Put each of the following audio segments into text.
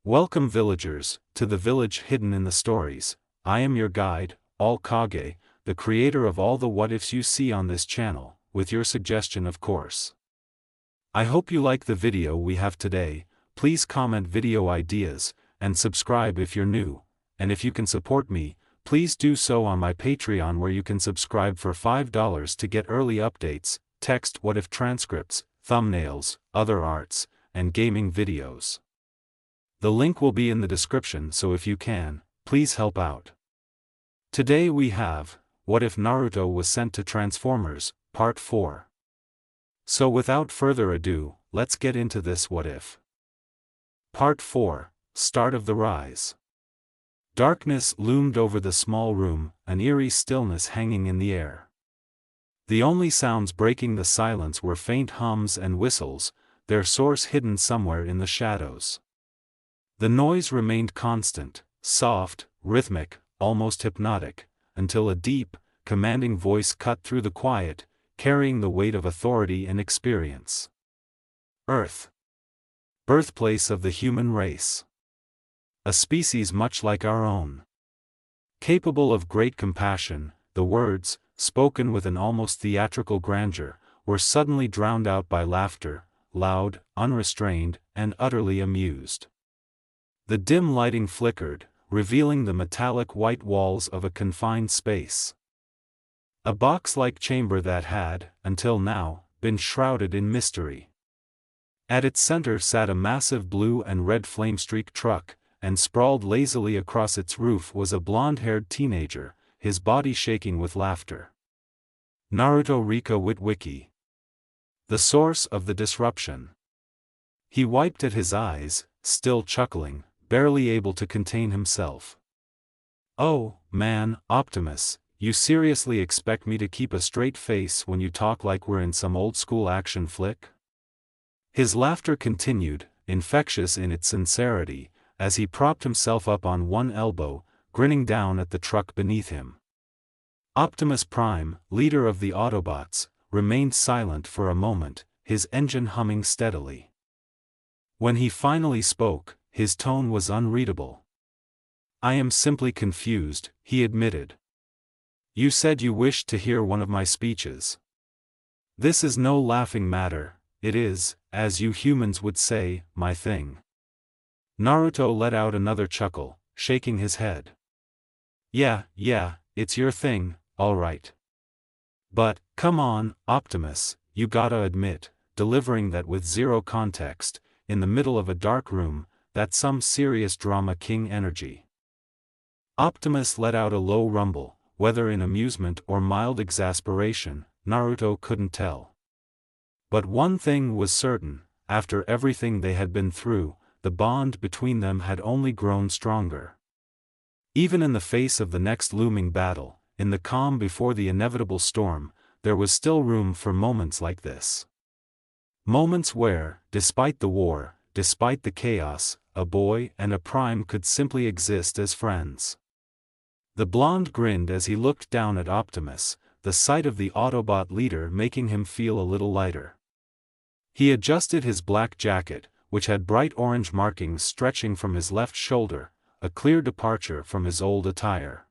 Welcome villagers, to the village hidden in the stories. I am your guide, KAGE, the creator of all the what-ifs you see on this channel, with your suggestion of course. I hope you like the video we have today. Please comment video ideas, and subscribe if you're new, and if you can support me, please do so on my Patreon where you can subscribe for $5 to get early updates, text what-if transcripts, thumbnails, other arts, and gaming videos. The link will be in the description, so if you can, please help out. Today we have, What If Naruto Was Sent to Transformers, Part 4. So without further ado, let's get into this what if. Part 4, Start of the Rise. Darkness loomed over the small room, an eerie stillness hanging in the air. The only sounds breaking the silence were faint hums and whistles, their source hidden somewhere in the shadows. The noise remained constant, soft, rhythmic, almost hypnotic, until a deep, commanding voice cut through the quiet, carrying the weight of authority and experience. Earth. Birthplace of the human race. A species much like our own. Capable of great compassion, the words, spoken with an almost theatrical grandeur, were suddenly drowned out by laughter, loud, unrestrained, and utterly amused. The dim lighting flickered, revealing the metallic white walls of a confined space. A box-like chamber that had, until now, been shrouded in mystery. At its center sat a massive blue and red flame-streaked truck, and sprawled lazily across its roof was a blonde-haired teenager, his body shaking with laughter. Naruto Rika Witwiki. The source of the disruption. He wiped at his eyes, still chuckling, barely able to contain himself. Oh, man, Optimus, you seriously expect me to keep a straight face when you talk like we're in some old-school action flick? His laughter continued, infectious in its sincerity, as he propped himself up on one elbow, grinning down at the truck beneath him. Optimus Prime, leader of the Autobots, remained silent for a moment, his engine humming steadily. When he finally spoke, his tone was unreadable. I am simply confused, he admitted. You said you wished to hear one of my speeches. This is no laughing matter, it is, as you humans would say, my thing. Naruto let out another chuckle, shaking his head. Yeah, it's your thing, all right. But, come on, Optimus, you gotta admit, delivering that with zero context, in the middle of a dark room, that's some serious drama king energy. Optimus let out a low rumble, whether in amusement or mild exasperation, Naruto couldn't tell. But one thing was certain, after everything they had been through, the bond between them had only grown stronger. Even in the face of the next looming battle, in the calm before the inevitable storm, there was still room for moments like this. Moments where, despite the war, despite the chaos, a boy and a Prime could simply exist as friends. The blonde grinned as he looked down at Optimus, the sight of the Autobot leader making him feel a little lighter. He adjusted his black jacket, which had bright orange markings stretching from his left shoulder, a clear departure from his old attire.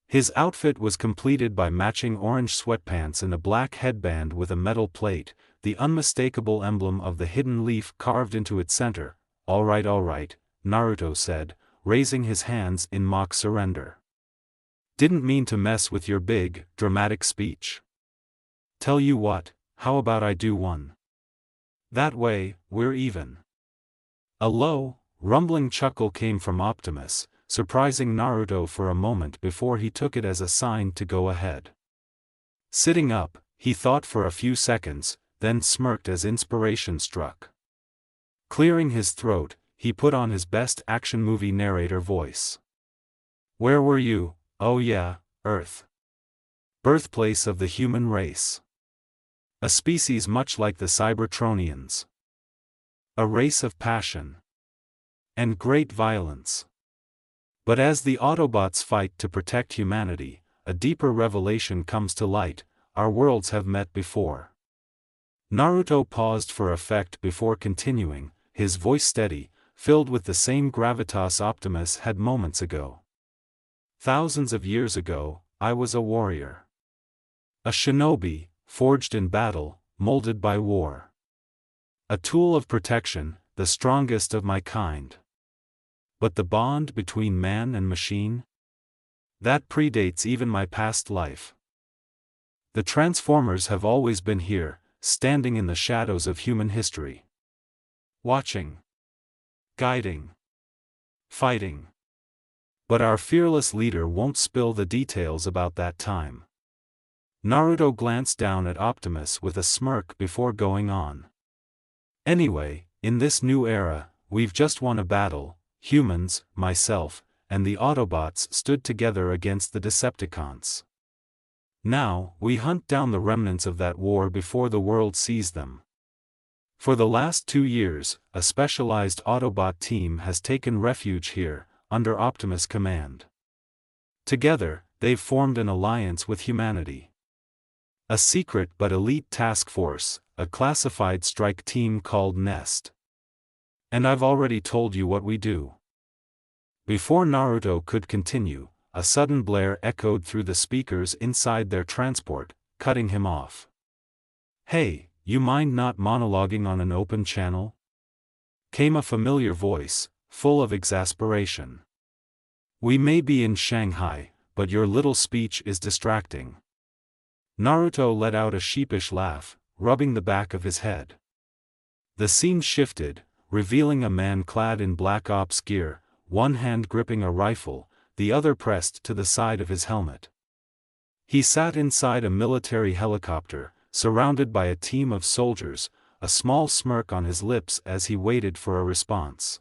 His outfit was completed by matching orange sweatpants and a black headband with a metal plate, the unmistakable emblem of the hidden leaf carved into its center. All right, Naruto said, raising his hands in mock surrender. Didn't mean to mess with your big, dramatic speech. Tell you what, how about I do one? That way, we're even. A low, rumbling chuckle came from Optimus, surprising Naruto for a moment before he took it as a sign to go ahead. Sitting up, he thought for a few seconds, then smirked as inspiration struck. Clearing his throat, he put on his best action movie narrator voice. Where were you? Oh yeah, Earth. Birthplace of the human race. A species much like the Cybertronians. A race of passion. And great violence. But as the Autobots fight to protect humanity, a deeper revelation comes to light: our worlds have met before. Naruto paused for effect before continuing, his voice steady, filled with the same gravitas Optimus had moments ago. Thousands of years ago, I was a warrior. A shinobi, forged in battle, molded by war. A tool of protection, the strongest of my kind. But the bond between man and machine? That predates even my past life. The Transformers have always been here, standing in the shadows of human history. Watching. Guiding. Fighting. But our fearless leader won't spill the details about that time. Naruto glanced down at Optimus with a smirk before going on. Anyway, in this new era, we've just won a battle. Humans, myself, and the Autobots stood together against the Decepticons. Now, we hunt down the remnants of that war before the world sees them. For the last 2 years, a specialized Autobot team has taken refuge here, under Optimus' command. Together, they've formed an alliance with humanity. A secret but elite task force, a classified strike team called Nest. And I've already told you what we do. Before Naruto could continue, a sudden blare echoed through the speakers inside their transport, cutting him off. "Hey, you mind not monologuing on an open channel?" Came a familiar voice, full of exasperation. "We may be in Shanghai, but your little speech is distracting." Naruto let out a sheepish laugh, rubbing the back of his head. The scene shifted, revealing a man clad in Black Ops gear, one hand gripping a rifle, the other pressed to the side of his helmet. He sat inside a military helicopter, surrounded by a team of soldiers, a small smirk on his lips as he waited for a response.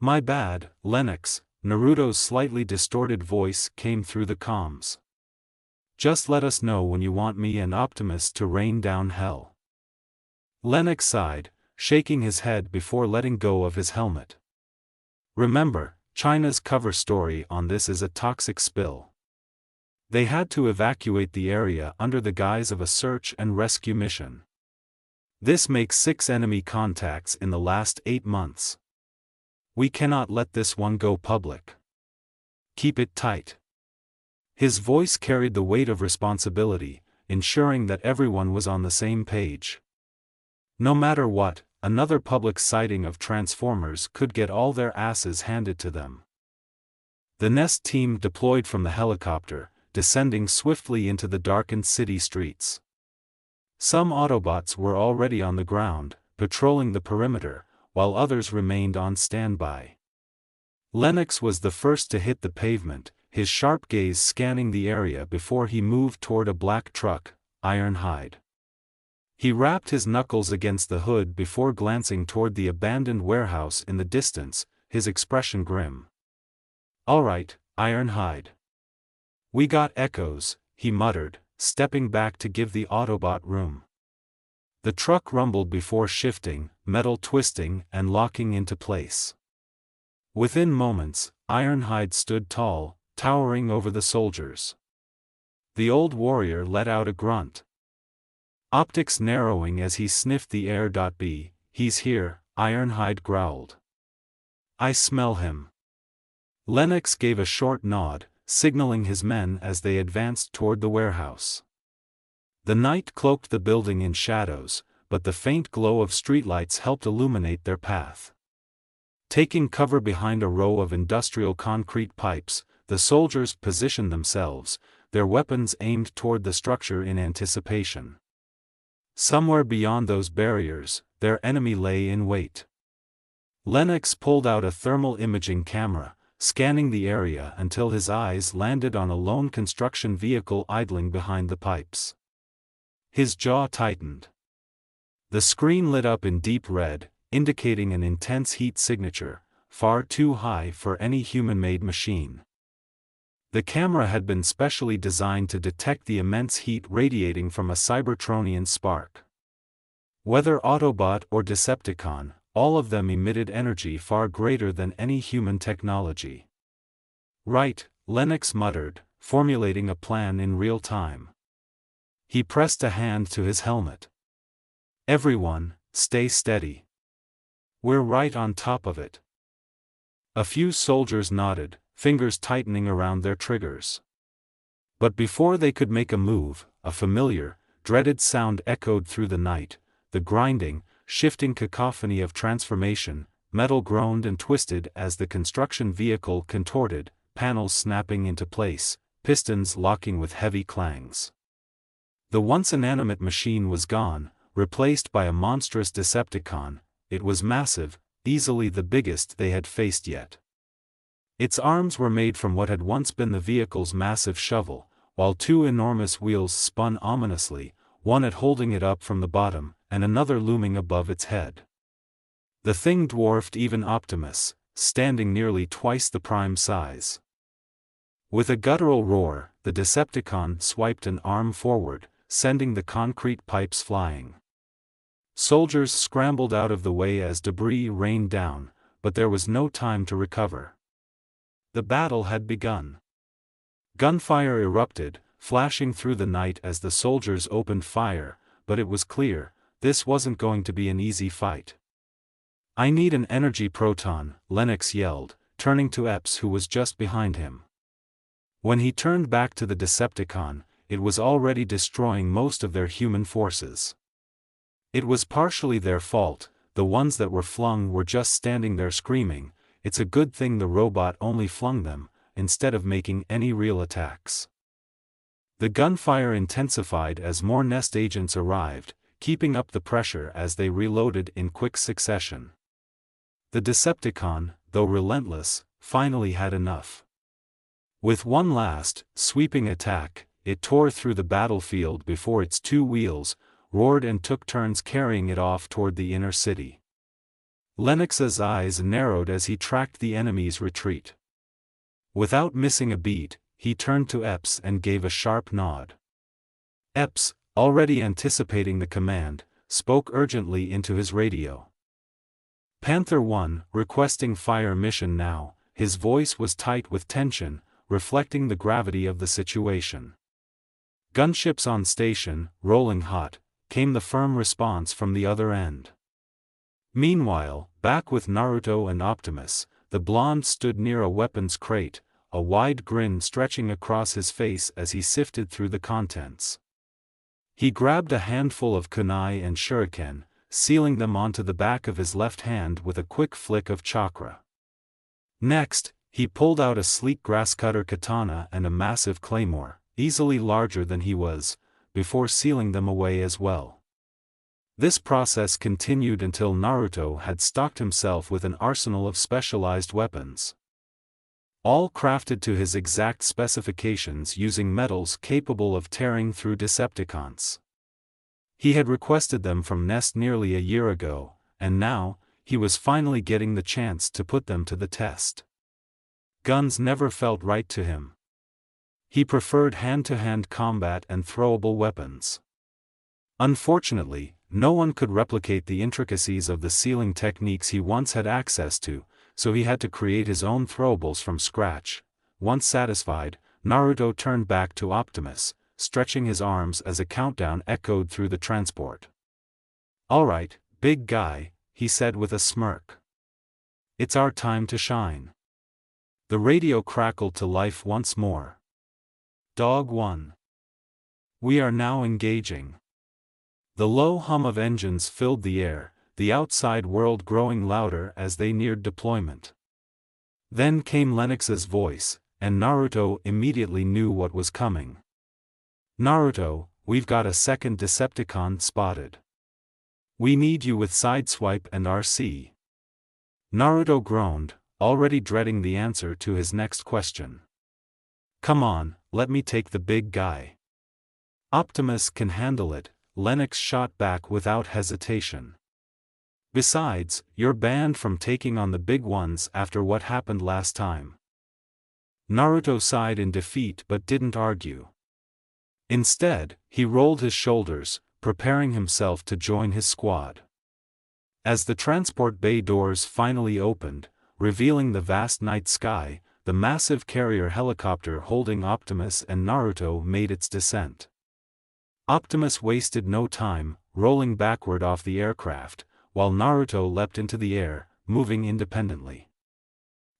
"My bad, Lennox," Naruto's slightly distorted voice came through the comms. "Just let us know when you want me and Optimus to rain down hell." Lennox sighed, shaking his head before letting go of his helmet. Remember, China's cover story on this is a toxic spill. They had to evacuate the area under the guise of a search and rescue mission. This makes 6 enemy contacts in the last 8 months. We cannot let this one go public. Keep it tight. His voice carried the weight of responsibility, ensuring that everyone was on the same page. No matter what, another public sighting of Transformers could get all their asses handed to them. The Nest team deployed from the helicopter, descending swiftly into the darkened city streets. Some Autobots were already on the ground, patrolling the perimeter, while others remained on standby. Lennox was the first to hit the pavement, his sharp gaze scanning the area before he moved toward a black truck, Ironhide. He rapped his knuckles against the hood before glancing toward the abandoned warehouse in the distance, his expression grim. "All right, Ironhide. We got echoes," he muttered, stepping back to give the Autobot room. The truck rumbled before shifting, metal twisting and locking into place. Within moments, Ironhide stood tall, towering over the soldiers. The old warrior let out a grunt. Optics narrowing as he sniffed the air. "B, he's here," Ironhide growled. "I smell him." Lennox gave a short nod, signaling his men as they advanced toward the warehouse. The night cloaked the building in shadows, but the faint glow of streetlights helped illuminate their path. Taking cover behind a row of industrial concrete pipes, the soldiers positioned themselves, their weapons aimed toward the structure in anticipation. Somewhere beyond those barriers, their enemy lay in wait. Lennox pulled out a thermal imaging camera, scanning the area until his eyes landed on a lone construction vehicle idling behind the pipes. His jaw tightened. The screen lit up in deep red, indicating an intense heat signature, far too high for any human-made machine. The camera had been specially designed to detect the immense heat radiating from a Cybertronian spark. Whether Autobot or Decepticon, all of them emitted energy far greater than any human technology. "Right," Lennox muttered, formulating a plan in real time. He pressed a hand to his helmet. "Everyone, stay steady. We're right on top of it. A few soldiers nodded, fingers tightening around their triggers. But before they could make a move, a familiar, dreaded sound echoed through the night, the grinding, shifting cacophony of transformation. Metal groaned and twisted as the construction vehicle contorted, panels snapping into place, pistons locking with heavy clangs. The once inanimate machine was gone, replaced by a monstrous Decepticon. It was massive, easily the biggest they had faced yet. Its arms were made from what had once been the vehicle's massive shovel, while two enormous wheels spun ominously, one holding it up from the bottom, and another looming above its head. The thing dwarfed even Optimus, standing nearly twice the prime size. With a guttural roar, the Decepticon swiped an arm forward, sending the concrete pipes flying. Soldiers scrambled out of the way as debris rained down, but there was no time to recover. The battle had begun. Gunfire erupted, flashing through the night as the soldiers opened fire, but it was clear, this wasn't going to be an easy fight. "I need an energy proton," Lennox yelled, turning to Epps who was just behind him. When he turned back to the Decepticon, it was already destroying most of their human forces. It was partially their fault, the ones that were flung were just standing there screaming. It's a good thing the robot only flung them, instead of making any real attacks. The gunfire intensified as more nest agents arrived, keeping up the pressure as they reloaded in quick succession. The Decepticon, though relentless, finally had enough. With one last, sweeping attack, it tore through the battlefield before its two wheels, roared and took turns carrying it off toward the inner city. Lennox's eyes narrowed as he tracked the enemy's retreat. Without missing a beat, he turned to Epps and gave a sharp nod. Epps, already anticipating the command, spoke urgently into his radio. "Panther 1, requesting fire mission now." His voice was tight with tension, reflecting the gravity of the situation. "Gunships on station, rolling hot," came the firm response from the other end. Meanwhile, back with Naruto and Optimus, the blonde stood near a weapons crate, a wide grin stretching across his face as he sifted through the contents. He grabbed a handful of kunai and shuriken, sealing them onto the back of his left hand with a quick flick of chakra. Next, he pulled out a sleek grasscutter katana and a massive claymore, easily larger than he was, before sealing them away as well. This process continued until Naruto had stocked himself with an arsenal of specialized weapons. All crafted to his exact specifications using metals capable of tearing through Decepticons. He had requested them from Nest nearly a year ago, and now, he was finally getting the chance to put them to the test. Guns never felt right to him. He preferred hand-to-hand combat and throwable weapons. Unfortunately, no one could replicate the intricacies of the sealing techniques he once had access to, so he had to create his own throwables from scratch. Once satisfied, Naruto turned back to Optimus, stretching his arms as a countdown echoed through the transport. "All right, big guy," he said with a smirk. "It's our time to shine." The radio crackled to life once more. "Dog 1. We are now engaging." The low hum of engines filled the air, the outside world growing louder as they neared deployment. Then came Lennox's voice, and Naruto immediately knew what was coming. "Naruto, we've got a second Decepticon spotted. We need you with Sideswipe and RC." Naruto groaned, already dreading the answer to his next question. "Come on, let me take the big guy." "Optimus can handle it," Lennox shot back without hesitation. "Besides, you're banned from taking on the big ones after what happened last time." Naruto sighed in defeat but didn't argue. Instead, he rolled his shoulders, preparing himself to join his squad. As the transport bay doors finally opened, revealing the vast night sky, the massive carrier helicopter holding Optimus and Naruto made its descent. Optimus wasted no time, rolling backward off the aircraft, while Naruto leapt into the air, moving independently.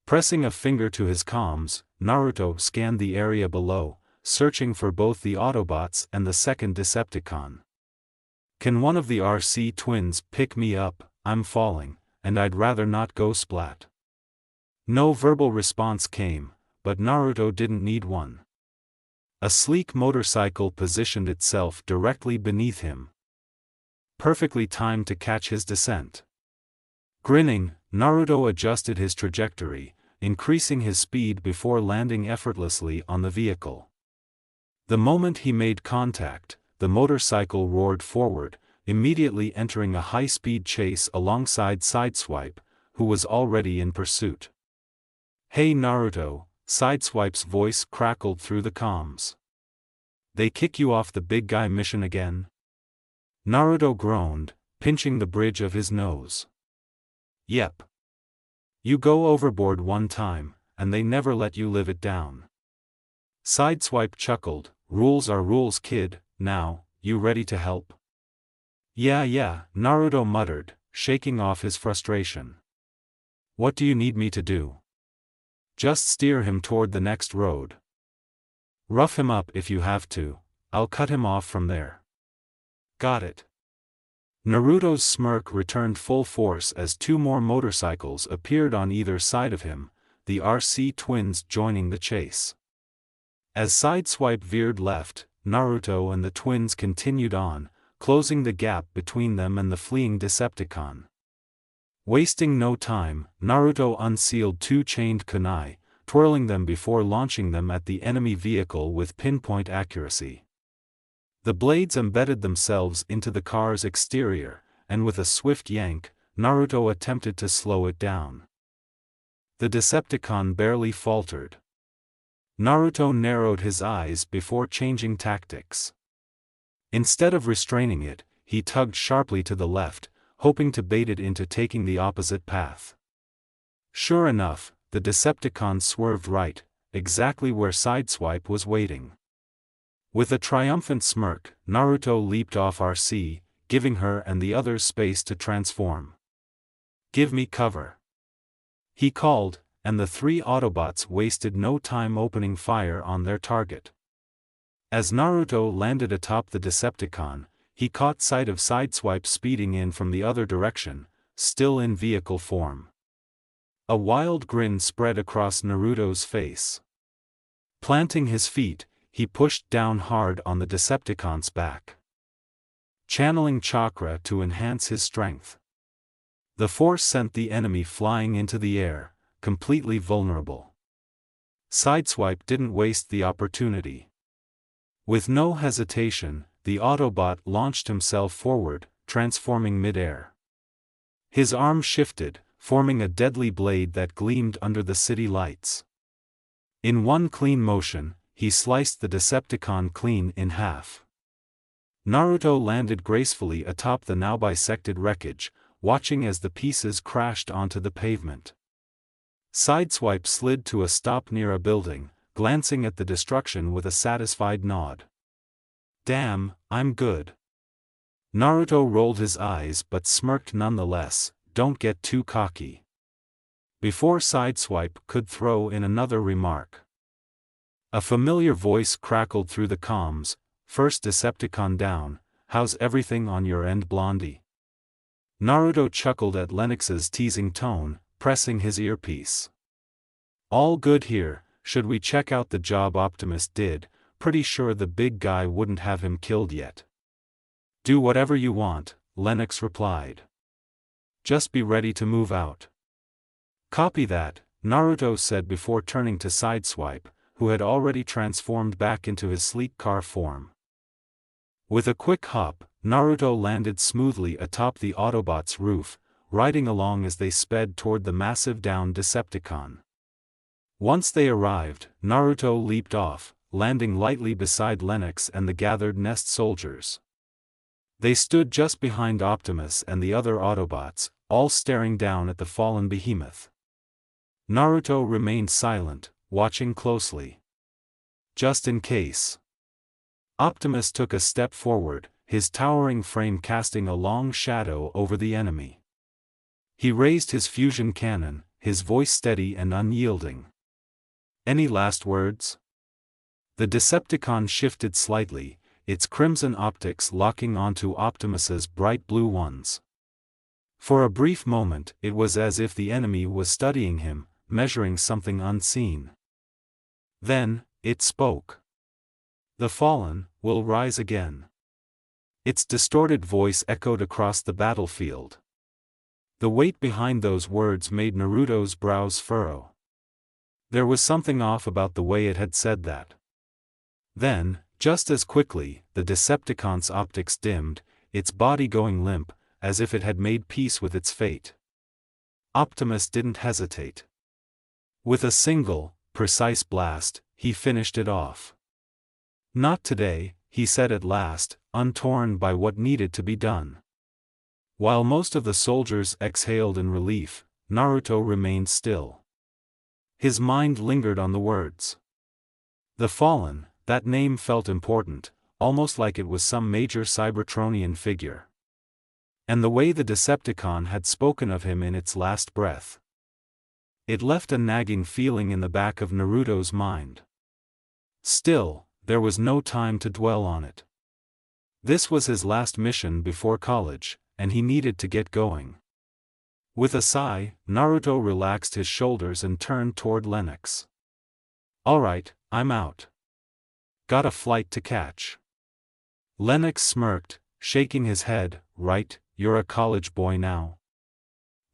Pressing a finger to his comms, Naruto scanned the area below, searching for both the Autobots and the second Decepticon. "Can one of the RC twins pick me up? I'm falling, and I'd rather not go splat." No verbal response came, but Naruto didn't need one. A sleek motorcycle positioned itself directly beneath him, perfectly timed to catch his descent. Grinning, Naruto adjusted his trajectory, increasing his speed before landing effortlessly on the vehicle. The moment he made contact, the motorcycle roared forward, immediately entering a high-speed chase alongside Sideswipe, who was already in pursuit. "Hey Naruto," Sideswipe's voice crackled through the comms. "They kick you off the big guy mission again?" Naruto groaned, pinching the bridge of his nose. "Yep. You go overboard one time, and they never let you live it down." Sideswipe chuckled, "Rules are rules, kid. Now, you ready to help?" Yeah, Naruto muttered, shaking off his frustration. "What do you need me to do?" "Just steer him toward the next road. Rough him up if you have to, I'll cut him off from there." "Got it." Naruto's smirk returned full force as two more motorcycles appeared on either side of him, the RC twins joining the chase. As Sideswipe veered left, Naruto and the twins continued on, closing the gap between them and the fleeing Decepticon. Wasting no time, Naruto unsealed two chained kunai, twirling them before launching them at the enemy vehicle with pinpoint accuracy. The blades embedded themselves into the car's exterior, and with a swift yank, Naruto attempted to slow it down. The Decepticon barely faltered. Naruto narrowed his eyes before changing tactics. Instead of restraining it, he tugged sharply to the left, hoping to bait it into taking the opposite path. Sure enough, the Decepticon swerved right, exactly where Sideswipe was waiting. With a triumphant smirk, Naruto leaped off RC, giving her and the others space to transform. "Give me cover," he called, and the three Autobots wasted no time opening fire on their target. As Naruto landed atop the Decepticon, he caught sight of Sideswipe speeding in from the other direction, still in vehicle form. A wild grin spread across Naruto's face. Planting his feet, he pushed down hard on the Decepticon's back, channeling chakra to enhance his strength. The force sent the enemy flying into the air, completely vulnerable. Sideswipe didn't waste the opportunity. With no hesitation, the Autobot launched himself forward, transforming mid-air. His arm shifted, forming a deadly blade that gleamed under the city lights. In one clean motion, he sliced the Decepticon clean in half. Naruto landed gracefully atop the now bisected wreckage, watching as the pieces crashed onto the pavement. Sideswipe slid to a stop near a building, glancing at the destruction with a satisfied nod. "Damn, I'm good." Naruto rolled his eyes but smirked nonetheless, "Don't get too cocky." Before Sideswipe could throw in another remark, a familiar voice crackled through the comms, "First Decepticon down, how's everything on your end, Blondie?" Naruto chuckled at Lennox's teasing tone, pressing his earpiece. "All good here. Should we check out the job Optimus did? Pretty sure the big guy wouldn't have him killed yet." "Do whatever you want," Lennox replied. "Just be ready to move out." "Copy that," Naruto said before turning to Sideswipe, who had already transformed back into his sleek car form. With a quick hop, Naruto landed smoothly atop the Autobot's roof, riding along as they sped toward the massive downed Decepticon. Once they arrived, Naruto leaped off, landing lightly beside Lennox and the gathered Nest soldiers. They stood just behind Optimus and the other Autobots, all staring down at the fallen behemoth. Naruto remained silent, watching closely. Just in case. Optimus took a step forward, his towering frame casting a long shadow over the enemy. He raised his fusion cannon, his voice steady and unyielding. Any last words? The Decepticon shifted slightly, its crimson optics locking onto Optimus's bright blue ones. For a brief moment, it was as if the enemy was studying him, measuring something unseen. Then, it spoke. "The fallen will rise again." Its distorted voice echoed across the battlefield. The weight behind those words made Naruto's brows furrow. There was something off about the way it had said that. Then, just as quickly, the Decepticon's optics dimmed, its body going limp, as if it had made peace with its fate. Optimus didn't hesitate. With a single, precise blast, he finished it off. "Not today," he said at last, untorn by what needed to be done. While most of the soldiers exhaled in relief, Naruto remained still. His mind lingered on the words. The Fallen, that name felt important, almost like it was some major Cybertronian figure. And the way the Decepticon had spoken of him in its last breath. It left a nagging feeling in the back of Naruto's mind. Still, there was no time to dwell on it. This was his last mission before college, and he needed to get going. With a sigh, Naruto relaxed his shoulders and turned toward Lennox. "Alright, I'm out. Got a flight to catch." Lennox smirked, shaking his head. "Right, you're a college boy now."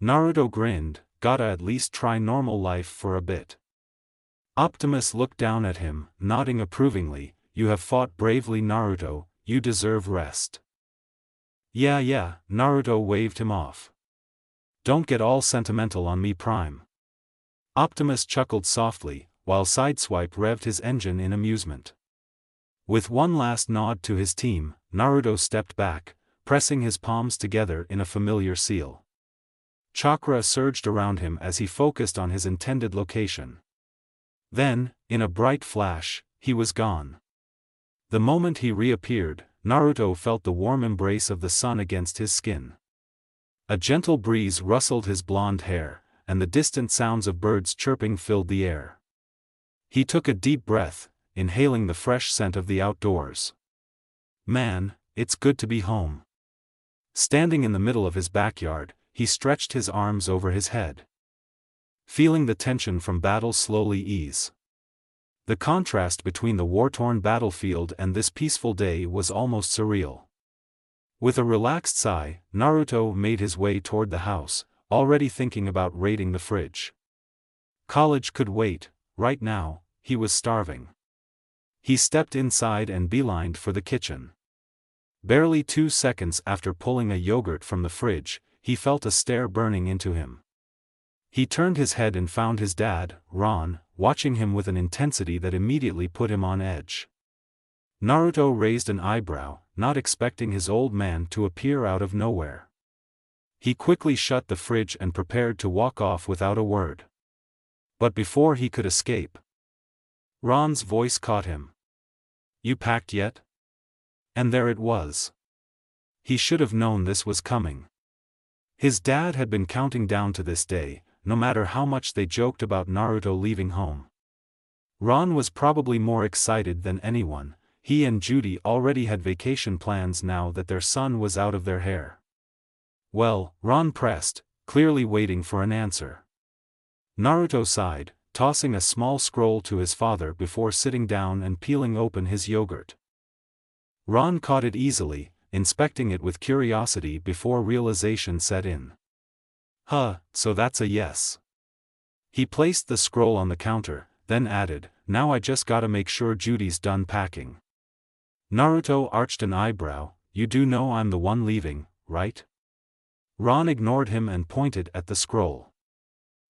Naruto grinned, "Gotta at least try normal life for a bit." Optimus looked down at him, nodding approvingly. "You have fought bravely, Naruto, you deserve rest." Yeah, Naruto waved him off. "Don't get all sentimental on me, Prime." Optimus chuckled softly, while Sideswipe revved his engine in amusement. With one last nod to his team, Naruto stepped back, pressing his palms together in a familiar seal. Chakra surged around him as he focused on his intended location. Then, in a bright flash, he was gone. The moment he reappeared, Naruto felt the warm embrace of the sun against his skin. A gentle breeze rustled his blonde hair, and the distant sounds of birds chirping filled the air. He took a deep breath, inhaling the fresh scent of the outdoors. Man, it's good to be home. Standing in the middle of his backyard, he stretched his arms over his head. Feeling the tension from battle slowly ease. The contrast between the war-torn battlefield and this peaceful day was almost surreal. With a relaxed sigh, Naruto made his way toward the house, already thinking about raiding the fridge. College could wait, right now, he was starving. He stepped inside and beelined for the kitchen. Barely 2 seconds after pulling a yogurt from the fridge, he felt a stare burning into him. He turned his head and found his dad, Ron, watching him with an intensity that immediately put him on edge. Naruto raised an eyebrow, not expecting his old man to appear out of nowhere. He quickly shut the fridge and prepared to walk off without a word. But before he could escape, Ron's voice caught him. "You packed yet?" And there it was. He should have known this was coming. His dad had been counting down to this day, no matter how much they joked about Naruto leaving home. Ron was probably more excited than anyone. He and Judy already had vacation plans now that their son was out of their hair. "Well," Ron pressed, clearly waiting for an answer. Naruto sighed, tossing a small scroll to his father before sitting down and peeling open his yogurt. Ron caught it easily, inspecting it with curiosity before realization set in. So that's a yes." He placed the scroll on the counter, then added, "Now I just gotta make sure Judy's done packing." Naruto arched an eyebrow. "You do know I'm the one leaving, right?" Ron ignored him and pointed at the scroll.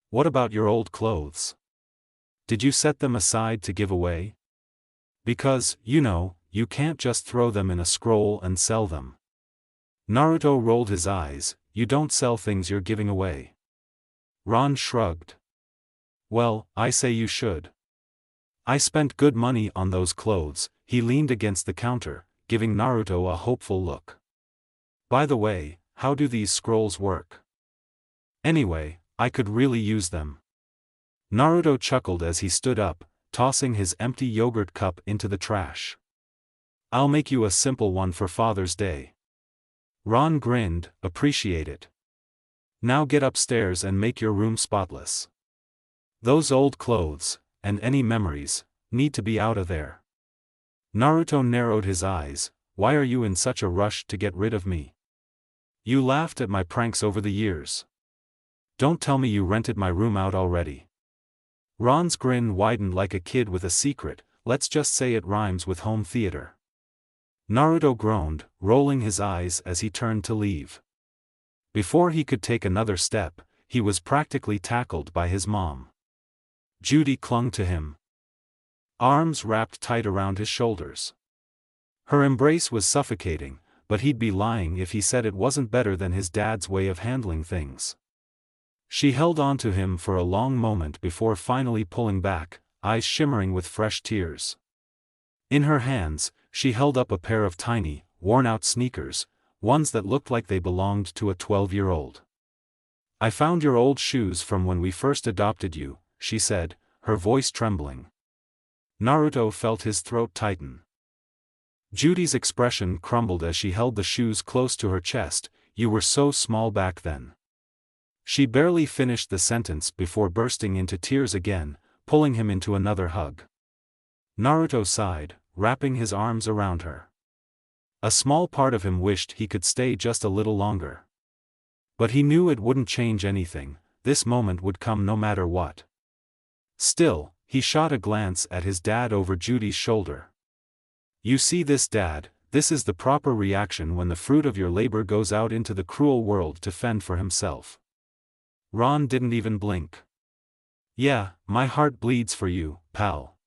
"What about your old clothes? Did you set them aside to give away? Because, you can't just throw them in a scroll and sell them." Naruto rolled his eyes. "You don't sell things you're giving away." Ron shrugged. "Well, I say you should. I spent good money on those clothes." He leaned against the counter, giving Naruto a hopeful look. "By the way, how do these scrolls work?" Anyway, I could really use them. Naruto chuckled as he stood up, tossing his empty yogurt cup into the trash. I'll make you a simple one for Father's Day. Ron grinned, appreciate it. Now get upstairs and make your room spotless. Those old clothes, and any memories, need to be out of there. Naruto narrowed his eyes, why are you in such a rush to get rid of me? You laughed at my pranks over the years. Don't tell me you rented my room out already. Ron's grin widened like a kid with a secret, let's just say it rhymes with home theater. Naruto groaned, rolling his eyes as he turned to leave. Before he could take another step, he was practically tackled by his mom. Judy clung to him, arms wrapped tight around his shoulders. Her embrace was suffocating, but he'd be lying if he said it wasn't better than his dad's way of handling things. She held on to him for a long moment before finally pulling back, eyes shimmering with fresh tears. In her hands, she held up a pair of tiny, worn-out sneakers, ones that looked like they belonged to a 12-year-old. I found your old shoes from when we first adopted you, she said, her voice trembling. Naruto felt his throat tighten. Judy's expression crumbled as she held the shoes close to her chest, you were so small back then. She barely finished the sentence before bursting into tears again, pulling him into another hug. Naruto sighed, wrapping his arms around her. A small part of him wished he could stay just a little longer. But he knew it wouldn't change anything, this moment would come no matter what. Still, he shot a glance at his dad over Judy's shoulder. You see this, Dad, this is the proper reaction when the fruit of your labor goes out into the cruel world to fend for himself. Ron didn't even blink. Yeah, my heart bleeds for you, pal.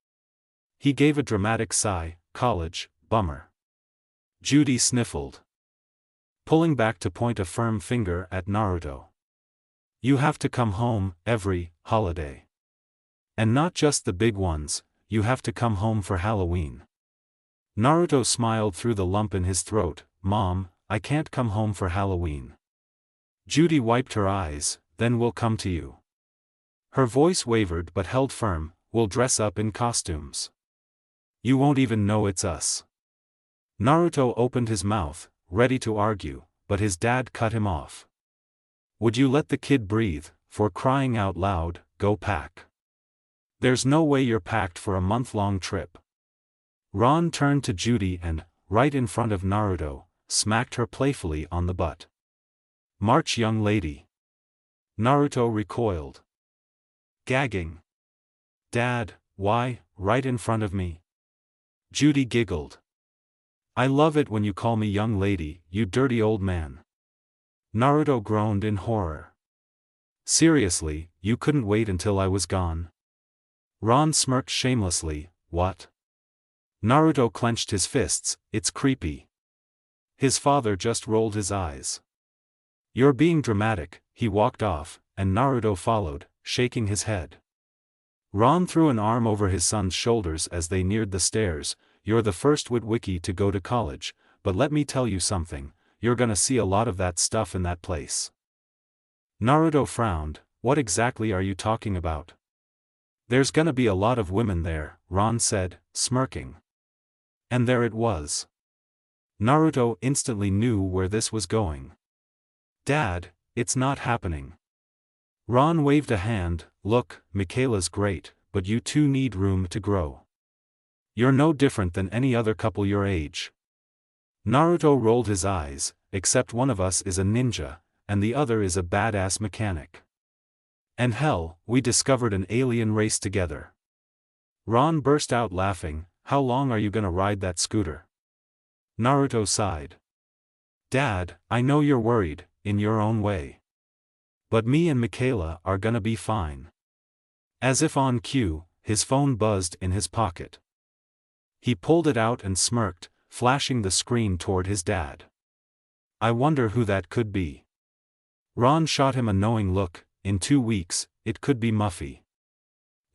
He gave a dramatic sigh, college, bummer. Judy sniffled, pulling back to point a firm finger at Naruto. You have to come home every holiday. And not just the big ones, you have to come home for Halloween. Naruto smiled through the lump in his throat, Mom, I can't come home for Halloween. Judy wiped her eyes, then we'll come to you. Her voice wavered but held firm, we'll dress up in costumes. You won't even know it's us. Naruto opened his mouth, ready to argue, but his dad cut him off. Would you let the kid breathe, for crying out loud, go pack. There's no way you're packed for a month-long trip. Ron turned to Judy and, right in front of Naruto, smacked her playfully on the butt. March, young lady. Naruto recoiled, gagging. Dad, why, right in front of me? Judy giggled. I love it when you call me young lady, you dirty old man. Naruto groaned in horror. Seriously, you couldn't wait until I was gone? Ron smirked shamelessly, what? Naruto clenched his fists, it's creepy. His father just rolled his eyes. You're being dramatic, he walked off, and Naruto followed, shaking his head. Ron threw an arm over his son's shoulders as they neared the stairs, you're the first Witwiki to go to college, but let me tell you something, you're gonna see a lot of that stuff in that place. Naruto frowned, what exactly are you talking about? There's gonna be a lot of women there, Ron said, smirking. And there it was. Naruto instantly knew where this was going. Dad, it's not happening. Ron waved a hand, look, Michaela's great, but you two need room to grow. You're no different than any other couple your age. Naruto rolled his eyes, except one of us is a ninja, and the other is a badass mechanic. And hell, we discovered an alien race together. Ron burst out laughing, how long are you gonna ride that scooter? Naruto sighed. Dad, I know you're worried, in your own way. But me and Michaela are gonna be fine. As if on cue, his phone buzzed in his pocket. He pulled it out and smirked, flashing the screen toward his dad. I wonder who that could be. Ron shot him a knowing look, in 2 weeks, it could be Muffy.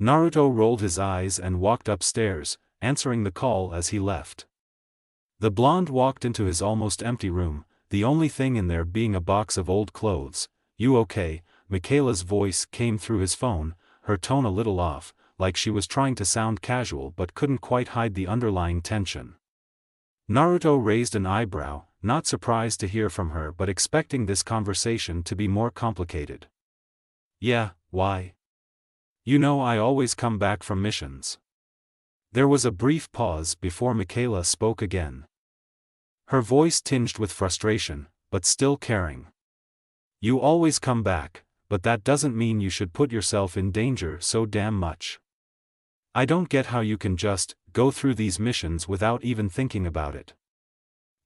Naruto rolled his eyes and walked upstairs, answering the call as he left. The blonde walked into his almost empty room, the only thing in there being a box of old clothes. You okay? Michaela's voice came through his phone, her tone a little off, like she was trying to sound casual but couldn't quite hide the underlying tension. Naruto raised an eyebrow, not surprised to hear from her but expecting this conversation to be more complicated. Yeah, why? You know I always come back from missions. There was a brief pause before Michaela spoke again. Her voice tinged with frustration, but still caring. You always come back, but that doesn't mean you should put yourself in danger so damn much. I don't get how you can just go through these missions without even thinking about it.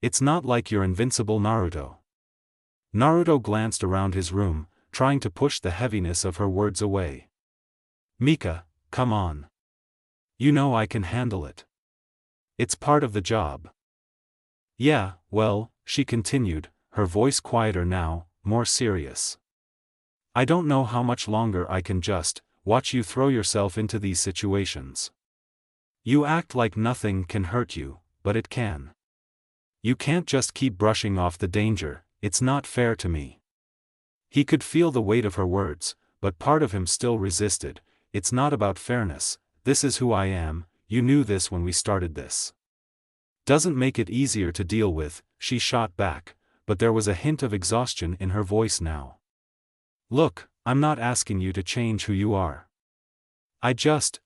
It's not like you're invincible, Naruto. Naruto glanced around his room, trying to push the heaviness of her words away. Mika, come on. You know I can handle it. It's part of the job. Yeah, well, she continued, her voice quieter now, more serious. I don't know how much longer I can just watch you throw yourself into these situations. You act like nothing can hurt you, but it can. You can't just keep brushing off the danger, it's not fair to me. He could feel the weight of her words, but part of him still resisted. It's not about fairness, this is who I am, you knew this when we started this. Doesn't make it easier to deal with, she shot back, but there was a hint of exhaustion in her voice now. Look, I'm not asking you to change who you are. I just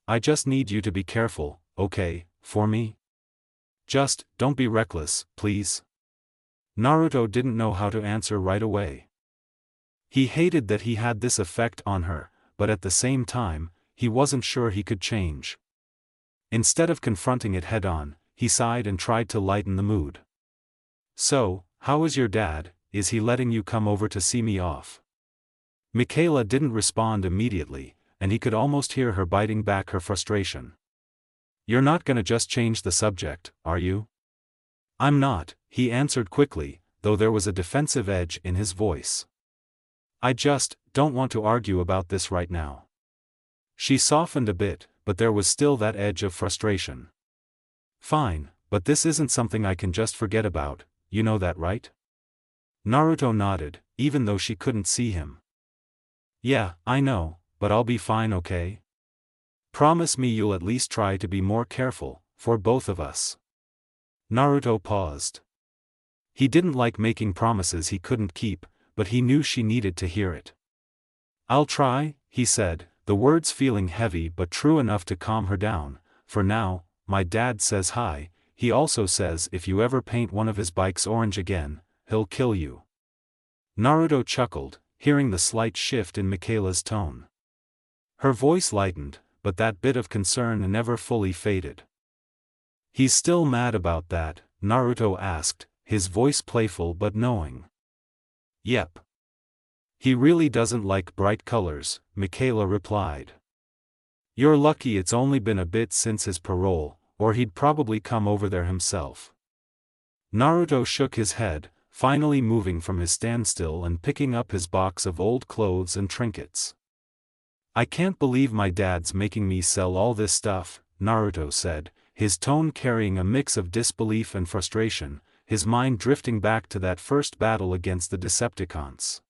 need you to be careful, okay, for me? Just, don't be reckless, please. Naruto didn't know how to answer right away. He hated that he had this effect on her, but at the same time, he wasn't sure he could change. Instead of confronting it head-on, he sighed and tried to lighten the mood. So, how is your dad, is he letting you come over to see me off? Michaela didn't respond immediately, and he could almost hear her biting back her frustration. You're not gonna just change the subject, are you? I'm not, he answered quickly, though there was a defensive edge in his voice. I just don't want to argue about this right now. She softened a bit, but there was still that edge of frustration. Fine, but this isn't something I can just forget about, you know that, right? Naruto nodded, even though she couldn't see him. Yeah, I know, but I'll be fine, okay? Promise me you'll at least try to be more careful, for both of us. Naruto paused. He didn't like making promises he couldn't keep, but he knew she needed to hear it. I'll try, he said, the words feeling heavy but true enough to calm her down. For now, my dad says hi, he also says if you ever paint one of his bikes orange again, he'll kill you. Naruto chuckled, hearing the slight shift in Michaela's tone. Her voice lightened, but that bit of concern never fully faded. He's still mad about that, Naruto asked, his voice playful but knowing. Yep. He really doesn't like bright colors, Michaela replied. You're lucky it's only been a bit since his parole, or he'd probably come over there himself. Naruto shook his head, finally moving from his standstill and picking up his box of old clothes and trinkets. I can't believe my dad's making me sell all this stuff, Naruto said, his tone carrying a mix of disbelief and frustration, his mind drifting back to that first battle against the Decepticons.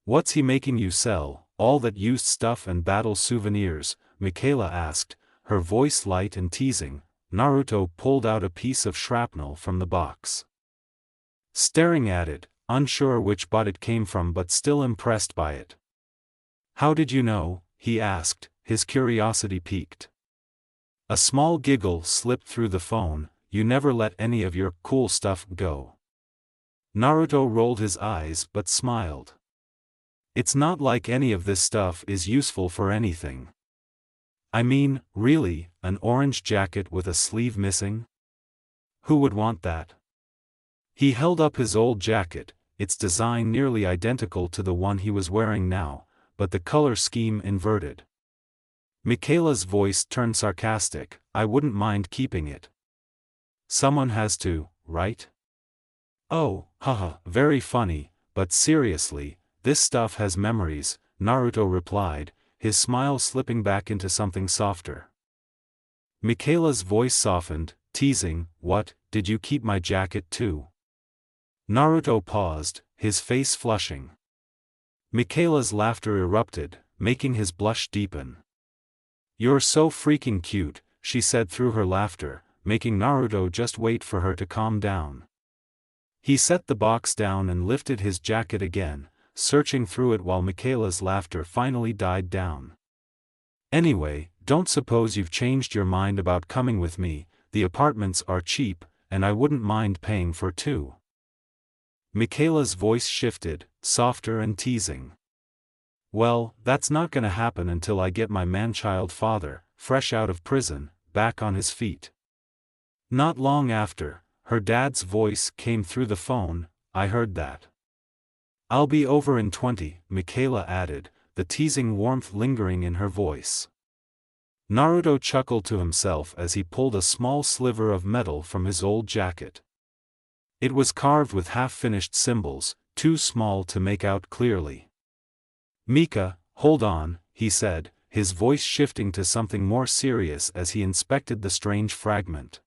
What's he making you sell, all that used stuff and battle souvenirs? Michaela asked, her voice light and teasing. Naruto pulled out a piece of shrapnel from the box. Staring at it, unsure which butt it came from but still impressed by it. How did you know? He asked, his curiosity piqued. A small giggle slipped through the phone. You never let any of your cool stuff go. Naruto rolled his eyes but smiled. It's not like any of this stuff is useful for anything. I mean, really, an orange jacket with a sleeve missing? Who would want that? He held up his old jacket, its design nearly identical to the one he was wearing now, but the color scheme inverted. Michaela's voice turned sarcastic. I wouldn't mind keeping it. Someone has to, right? Oh, haha, very funny, but seriously, this stuff has memories, Naruto replied, his smile slipping back into something softer. Michaela's voice softened, teasing, what, did you keep my jacket too? Naruto paused, his face flushing. Michaela's laughter erupted, making his blush deepen. "You're so freaking cute," she said through her laughter, making Naruto just wait for her to calm down. He set the box down and lifted his jacket again, searching through it while Michaela's laughter finally died down. "Anyway, don't suppose you've changed your mind about coming with me. The apartments are cheap, and I wouldn't mind paying for two." Michaela's voice shifted, softer and teasing. "Well, that's not gonna happen until I get my man-child father, fresh out of prison, back on his feet." Not long after, her dad's voice came through the phone. "I heard that. I'll be over in 20, Michaela added, the teasing warmth lingering in her voice. Naruto chuckled to himself as he pulled a small sliver of metal from his old jacket. It was carved with half-finished symbols, too small to make out clearly. "Mika, hold on," he said, his voice shifting to something more serious as he inspected the strange fragment.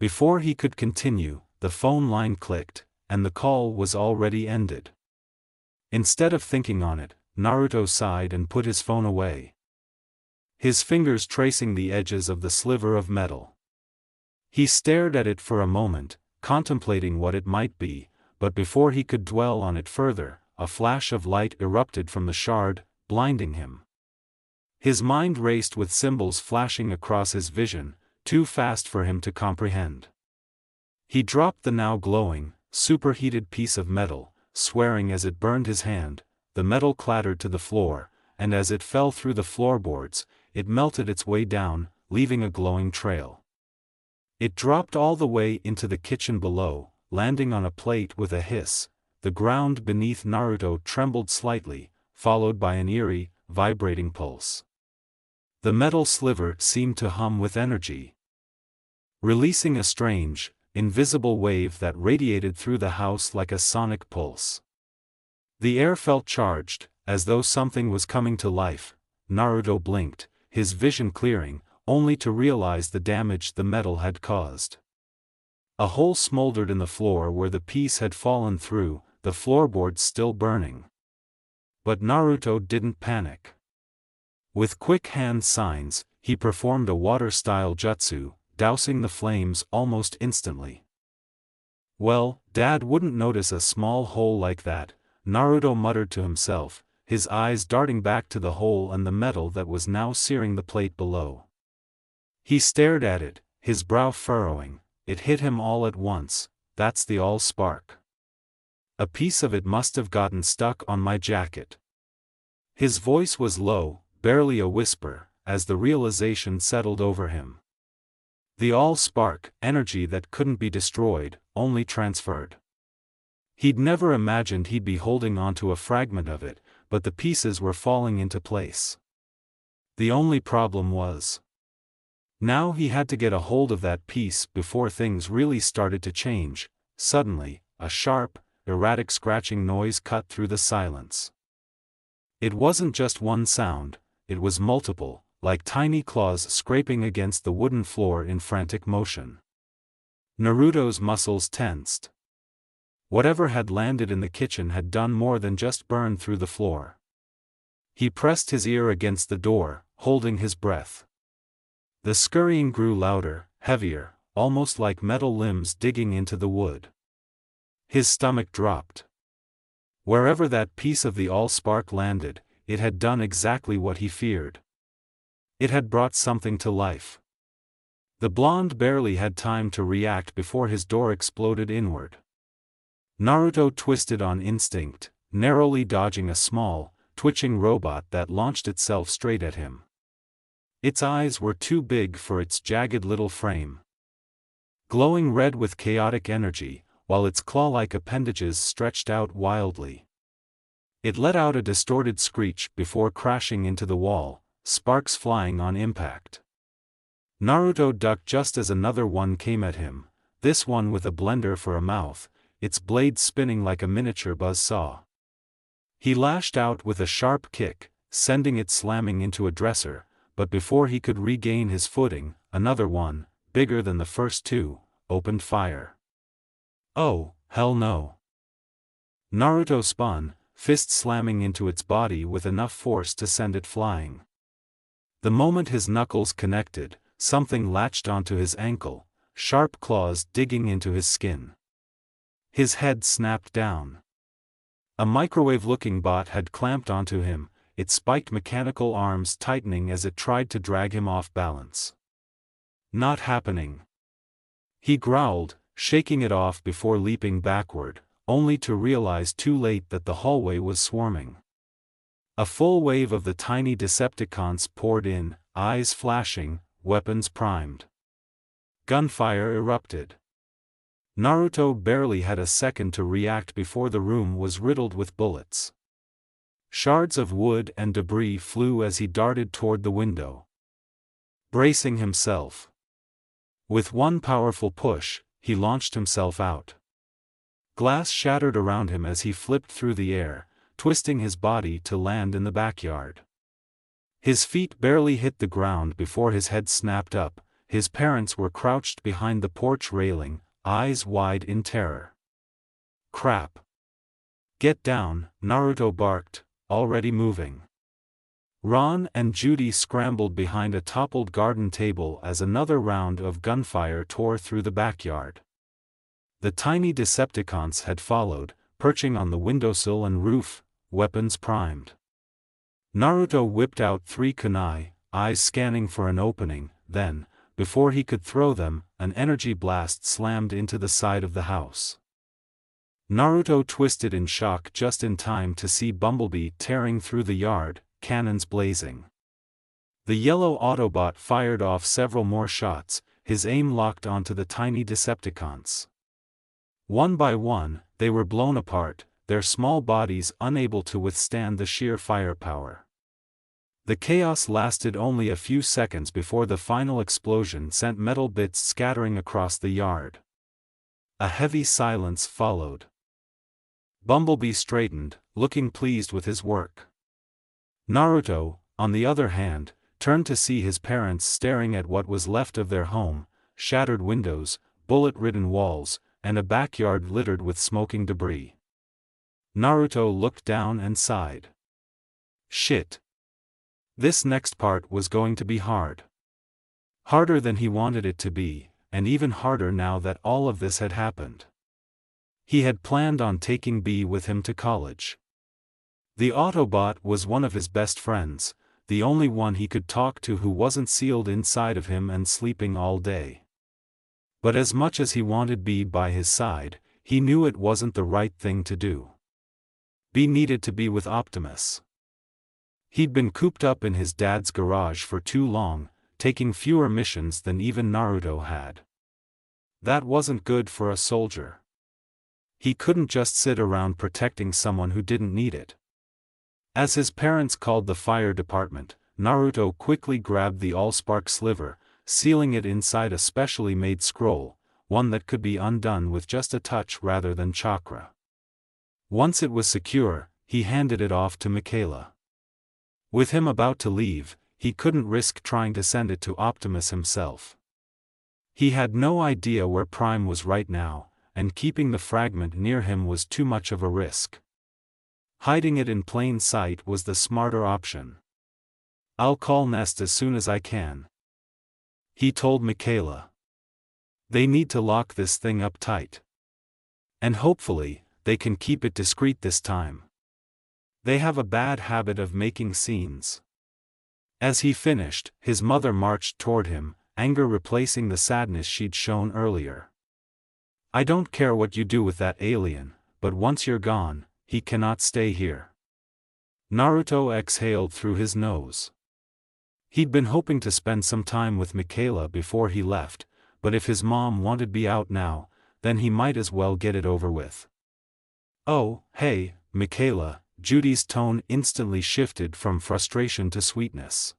Before he could continue, the phone line clicked, and the call was already ended. Instead of thinking on it, Naruto sighed and put his phone away, his fingers tracing the edges of the sliver of metal. He stared at it for a moment, contemplating what it might be, but before he could dwell on it further, a flash of light erupted from the shard, blinding him. His mind raced with symbols flashing across his vision, too fast for him to comprehend. He dropped the now glowing, superheated piece of metal, swearing as it burned his hand. The metal clattered to the floor, and as it fell through the floorboards, it melted its way down, leaving a glowing trail. It dropped all the way into the kitchen below, landing on a plate with a hiss. The ground beneath Naruto trembled slightly, followed by an eerie, vibrating pulse. The metal sliver seemed to hum with energy, releasing a strange, invisible wave that radiated through the house like a sonic pulse. The air felt charged, as though something was coming to life. Naruto blinked, his vision clearing, only to realize the damage the metal had caused. A hole smoldered in the floor where the piece had fallen through, the floorboards still burning. But Naruto didn't panic. With quick hand signs, he performed a water-style jutsu, dousing the flames almost instantly. "Well, Dad wouldn't notice a small hole like that," Naruto muttered to himself, his eyes darting back to the hole and the metal that was now searing the plate below. He stared at it, his brow furrowing. It hit him all at once. "That's the allspark. A piece of it must have gotten stuck on my jacket." His voice was low, barely a whisper, as the realization settled over him. The allspark, energy that couldn't be destroyed, only transferred. He'd never imagined he'd be holding onto a fragment of it, but the pieces were falling into place. The only problem was, now he had to get a hold of that piece before things really started to change. Suddenly, a sharp, erratic scratching noise cut through the silence. It wasn't just one sound, it was multiple, like tiny claws scraping against the wooden floor in frantic motion. Naruto's muscles tensed. Whatever had landed in the kitchen had done more than just burn through the floor. He pressed his ear against the door, holding his breath. The scurrying grew louder, heavier, almost like metal limbs digging into the wood. His stomach dropped. Wherever that piece of the allspark landed, it had done exactly what he feared. It had brought something to life. The blonde barely had time to react before his door exploded inward. Naruto twisted on instinct, narrowly dodging a small, twitching robot that launched itself straight at him. Its eyes were too big for its jagged little frame, glowing red with chaotic energy, while its claw-like appendages stretched out wildly. It let out a distorted screech before crashing into the wall, sparks flying on impact. Naruto ducked just as another one came at him, this one with a blender for a mouth, its blade spinning like a miniature buzz saw. He lashed out with a sharp kick, sending it slamming into a dresser, but before he could regain his footing, another one, bigger than the first two, opened fire. "Oh, hell no." Naruto spun, fist slamming into its body with enough force to send it flying. The moment his knuckles connected, something latched onto his ankle, sharp claws digging into his skin. His head snapped down. A microwave-looking bot had clamped onto him, its spiked mechanical arms tightening as it tried to drag him off balance. Not happening. He growled, shaking it off before leaping backward, only to realize too late that the hallway was swarming. A full wave of the tiny Decepticons poured in, eyes flashing, weapons primed. Gunfire erupted. Naruto barely had a second to react before the room was riddled with bullets. Shards of wood and debris flew as he darted toward the window. Bracing himself. With one powerful push, he launched himself out. Glass shattered around him as he flipped through the air, twisting his body to land in the backyard. His feet barely hit the ground before his head snapped up. His parents were crouched behind the porch railing, eyes wide in terror. Crap. Get down, Naruto barked, already moving. Ron and Judy scrambled behind a toppled garden table as another round of gunfire tore through the backyard. The tiny Decepticons had followed, perching on the windowsill and roof, weapons primed. Naruto whipped out 3 kunai, eyes scanning for an opening, then, before he could throw them, an energy blast slammed into the side of the house. Naruto twisted in shock just in time to see Bumblebee tearing through the yard, cannons blazing. The yellow Autobot fired off several more shots, his aim locked onto the tiny Decepticons. One by one, they were blown apart, their small bodies unable to withstand the sheer firepower. The chaos lasted only a few seconds before the final explosion sent metal bits scattering across the yard. A heavy silence followed. Bumblebee straightened, looking pleased with his work. Naruto, on the other hand, turned to see his parents staring at what was left of their home, shattered windows, bullet-ridden walls, and a backyard littered with smoking debris. Naruto looked down and sighed. Shit. This next part was going to be hard. Harder than he wanted it to be, and even harder now that all of this had happened. He had planned on taking B with him to college. The Autobot was one of his best friends, the only one he could talk to who wasn't sealed inside of him and sleeping all day. But as much as he wanted B by his side, he knew it wasn't the right thing to do. B needed to be with Optimus. He'd been cooped up in his dad's garage for too long, taking fewer missions than even Naruto had. That wasn't good for a soldier. He couldn't just sit around protecting someone who didn't need it. As his parents called the fire department, Naruto quickly grabbed the allspark sliver, sealing it inside a specially made scroll, one that could be undone with just a touch rather than chakra. Once it was secure, he handed it off to Michaela. With him about to leave, he couldn't risk trying to send it to Optimus himself. He had no idea where Prime was right now, and keeping the fragment near him was too much of a risk. Hiding it in plain sight was the smarter option. I'll call Nest as soon as I can, he told Michaela. They need to lock this thing up tight. And hopefully, they can keep it discreet this time. They have a bad habit of making scenes. As he finished, his mother marched toward him, anger replacing the sadness she'd shown earlier. I don't care what you do with that alien, but once you're gone, he cannot stay here. Naruto exhaled through his nose. He'd been hoping to spend some time with Michaela before he left, but if his mom wanted B out now, then he might as well get it over with. Oh, hey, Michaela, Judy's tone instantly shifted from frustration to sweetness.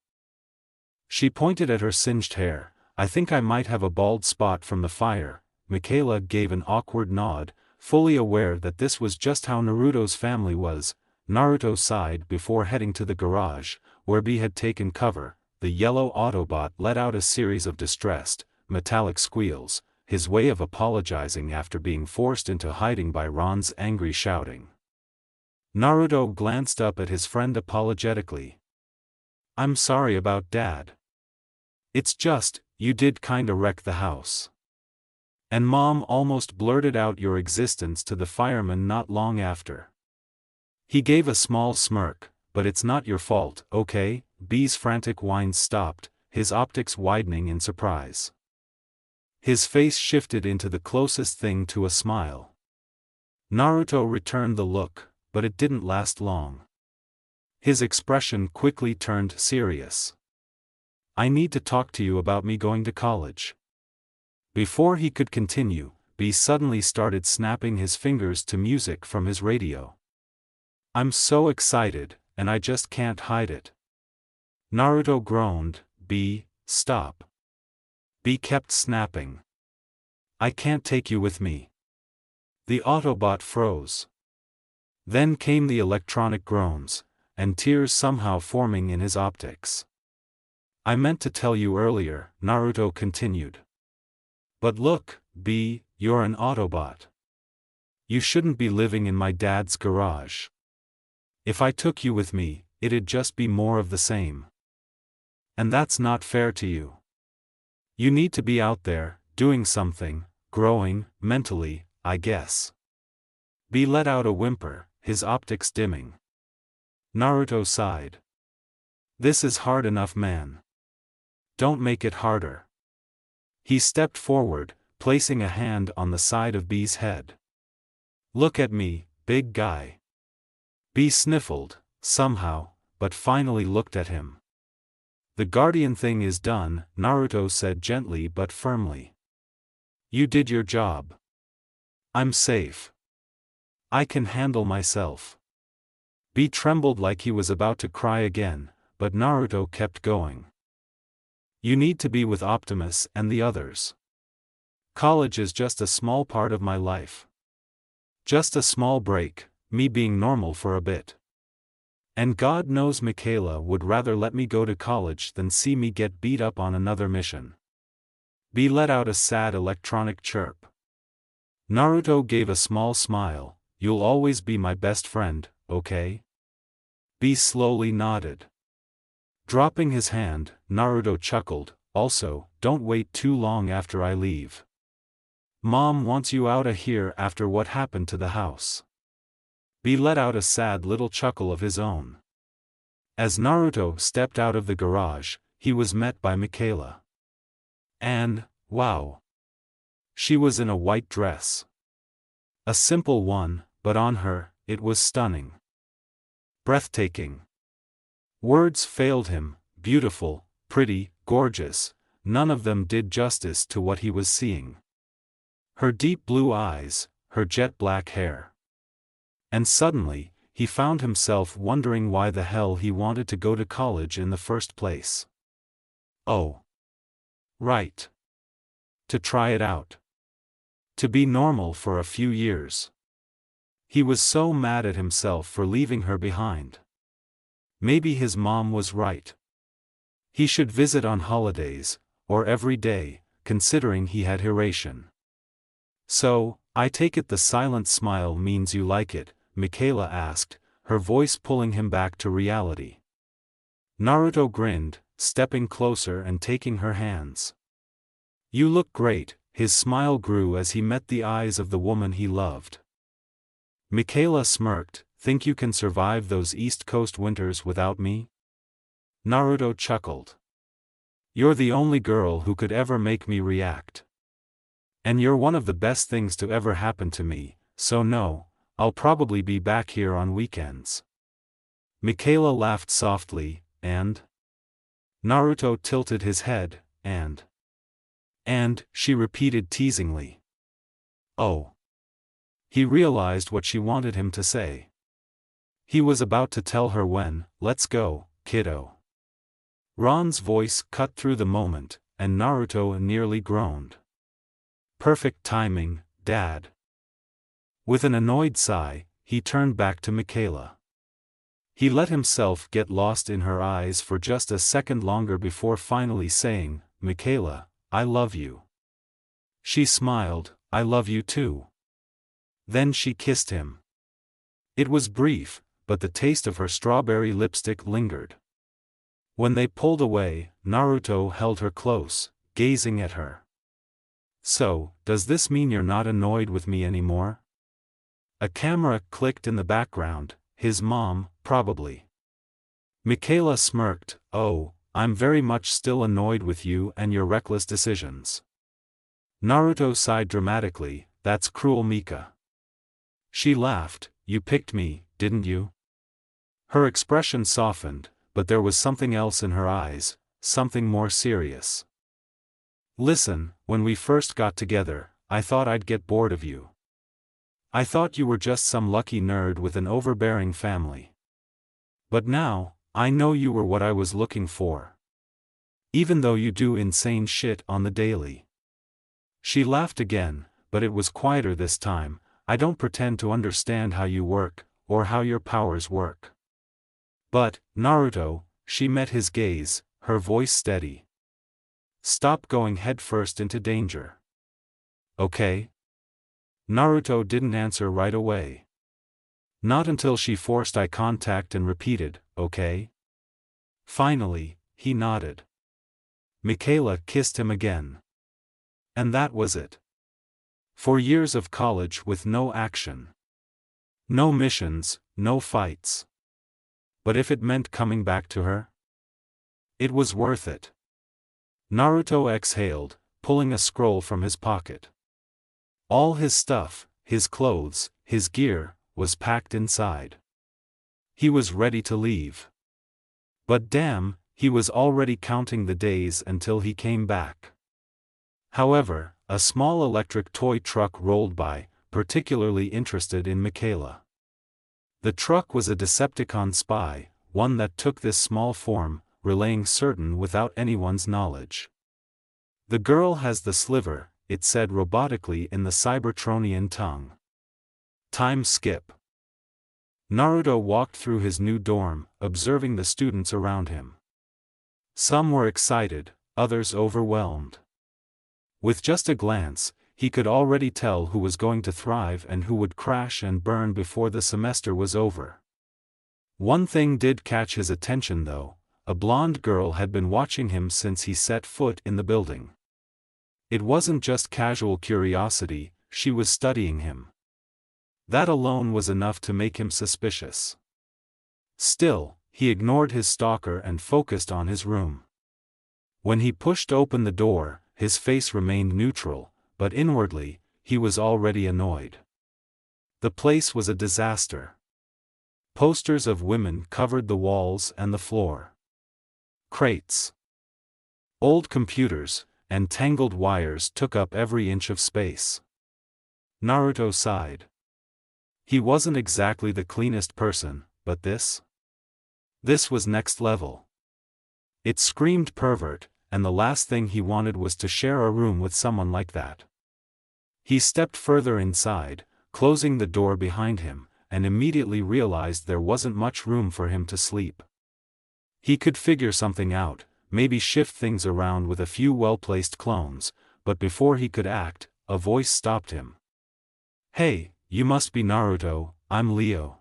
She pointed at her singed hair. I think I might have a bald spot from the fire. Michaela gave an awkward nod, fully aware that this was just how Naruto's family was. Naruto sighed before heading to the garage, where B had taken cover. The yellow Autobot let out a series of distressed, metallic squeals, his way of apologizing after being forced into hiding by Ron's angry shouting. Naruto glanced up at his friend apologetically. I'm sorry about Dad. It's just, you did kinda wreck the house. And Mom almost blurted out your existence to the fireman not long after. He gave a small smirk, but it's not your fault, okay? B's frantic whines stopped, his optics widening in surprise. His face shifted into the closest thing to a smile. Naruto returned the look, but it didn't last long. His expression quickly turned serious. I need to talk to you about me going to college. Before he could continue, B suddenly started snapping his fingers to music from his radio. I'm so excited, and I just can't hide it. Naruto groaned. B, stop. B kept snapping. I can't take you with me. The Autobot froze. Then came the electronic groans, and tears somehow forming in his optics. I meant to tell you earlier, Naruto continued. But look, B, you're an Autobot. You shouldn't be living in my dad's garage. If I took you with me, it'd just be more of the same. And that's not fair to you. You need to be out there, doing something, growing, mentally, I guess. B let out a whimper, his optics dimming. Naruto sighed. This is hard enough, man. Don't make it harder. He stepped forward, placing a hand on the side of B's head. Look at me, big guy. B sniffled, somehow, but finally looked at him. The guardian thing is done, Naruto said gently but firmly. You did your job. I'm safe. I can handle myself. B trembled like he was about to cry again, but Naruto kept going. You need to be with Optimus and the others. College is just a small part of my life. Just a small break, me being normal for a bit. And God knows Michaela would rather let me go to college than see me get beat up on another mission. B let out a sad electronic chirp. Naruto gave a small smile. You'll always be my best friend, okay? B slowly nodded. Dropping his hand, Naruto chuckled, also, don't wait too long after I leave. Mom wants you outta here after what happened to the house. B let out a sad little chuckle of his own. As Naruto stepped out of the garage, he was met by Michaela. And, wow! She was in a white dress. A simple one, but on her, it was stunning. Breathtaking. Words failed him. Beautiful, pretty, gorgeous, none of them did justice to what he was seeing. Her deep blue eyes, her jet black hair. And suddenly, he found himself wondering why the hell he wanted to go to college in the first place. Oh. Right. To try it out. To be normal for a few years. He was so mad at himself for leaving her behind. Maybe his mom was right. He should visit on holidays, or every day, considering he had Hiration. So, I take it the silent smile means you like it, Michaela asked, her voice pulling him back to reality. Naruto grinned, stepping closer and taking her hands. You look great, his smile grew as he met the eyes of the woman he loved. Michaela smirked, think you can survive those East Coast winters without me? Naruto chuckled. You're the only girl who could ever make me react. And you're one of the best things to ever happen to me, so no, I'll probably be back here on weekends. Michaela laughed softly, and? Naruto tilted his head, and, she repeated teasingly. Oh. He realized what she wanted him to say. He was about to tell her when, let's go, kiddo. Ron's voice cut through the moment, and Naruto nearly groaned. Perfect timing, Dad. With an annoyed sigh, he turned back to Michaela. He let himself get lost in her eyes for just a second longer before finally saying, Michaela, I love you. She smiled, I love you too. Then she kissed him. It was brief, but the taste of her strawberry lipstick lingered. When they pulled away, Naruto held her close, gazing at her. "So, does this mean you're not annoyed with me anymore?" A camera clicked in the background, his mom, probably. Michaela smirked, "Oh, I'm very much still annoyed with you and your reckless decisions." Naruto sighed dramatically, "That's cruel, Mika." She laughed, "You picked me, didn't you?" Her expression softened, but there was something else in her eyes, something more serious. "Listen, when we first got together, I thought I'd get bored of you. I thought you were just some lucky nerd with an overbearing family. But now, I know you were what I was looking for. Even though you do insane shit on the daily." She laughed again, but it was quieter this time. "I don't pretend to understand how you work, or how your powers work. But, Naruto," she met his gaze, her voice steady. "Stop going headfirst into danger. Okay?" Naruto didn't answer right away. Not until she forced eye contact and repeated, "Okay?" Finally, he nodded. Michaela kissed him again. And that was it. 4 years of college with no action. No missions, no fights. But if it meant coming back to her, it was worth it. Naruto exhaled, pulling a scroll from his pocket. All his stuff, his clothes, his gear, was packed inside. He was ready to leave. But damn, he was already counting the days until he came back. However, a small electric toy truck rolled by, particularly interested in Michaela. The truck was a Decepticon spy, one that took this small form, relaying certain without anyone's knowledge. "The girl has the sliver," it said robotically in the Cybertronian tongue. Time skip. Naruto walked through his new dorm, observing the students around him. Some were excited, others overwhelmed. With just a glance, he could already tell who was going to thrive and who would crash and burn before the semester was over. One thing did catch his attention though: a blonde girl had been watching him since he set foot in the building. It wasn't just casual curiosity, she was studying him. That alone was enough to make him suspicious. Still, he ignored his stalker and focused on his room. When he pushed open the door, his face remained neutral, but inwardly, he was already annoyed. The place was a disaster. Posters of women covered the walls and the floor. Crates, old computers, and tangled wires took up every inch of space. Naruto sighed. He wasn't exactly the cleanest person, but this was next level. It screamed pervert, and the last thing he wanted was to share a room with someone like that. He stepped further inside, closing the door behind him, and immediately realized there wasn't much room for him to sleep. He could figure something out, maybe shift things around with a few well-placed clones, but before he could act, a voice stopped him. "Hey, you must be Naruto, I'm Leo."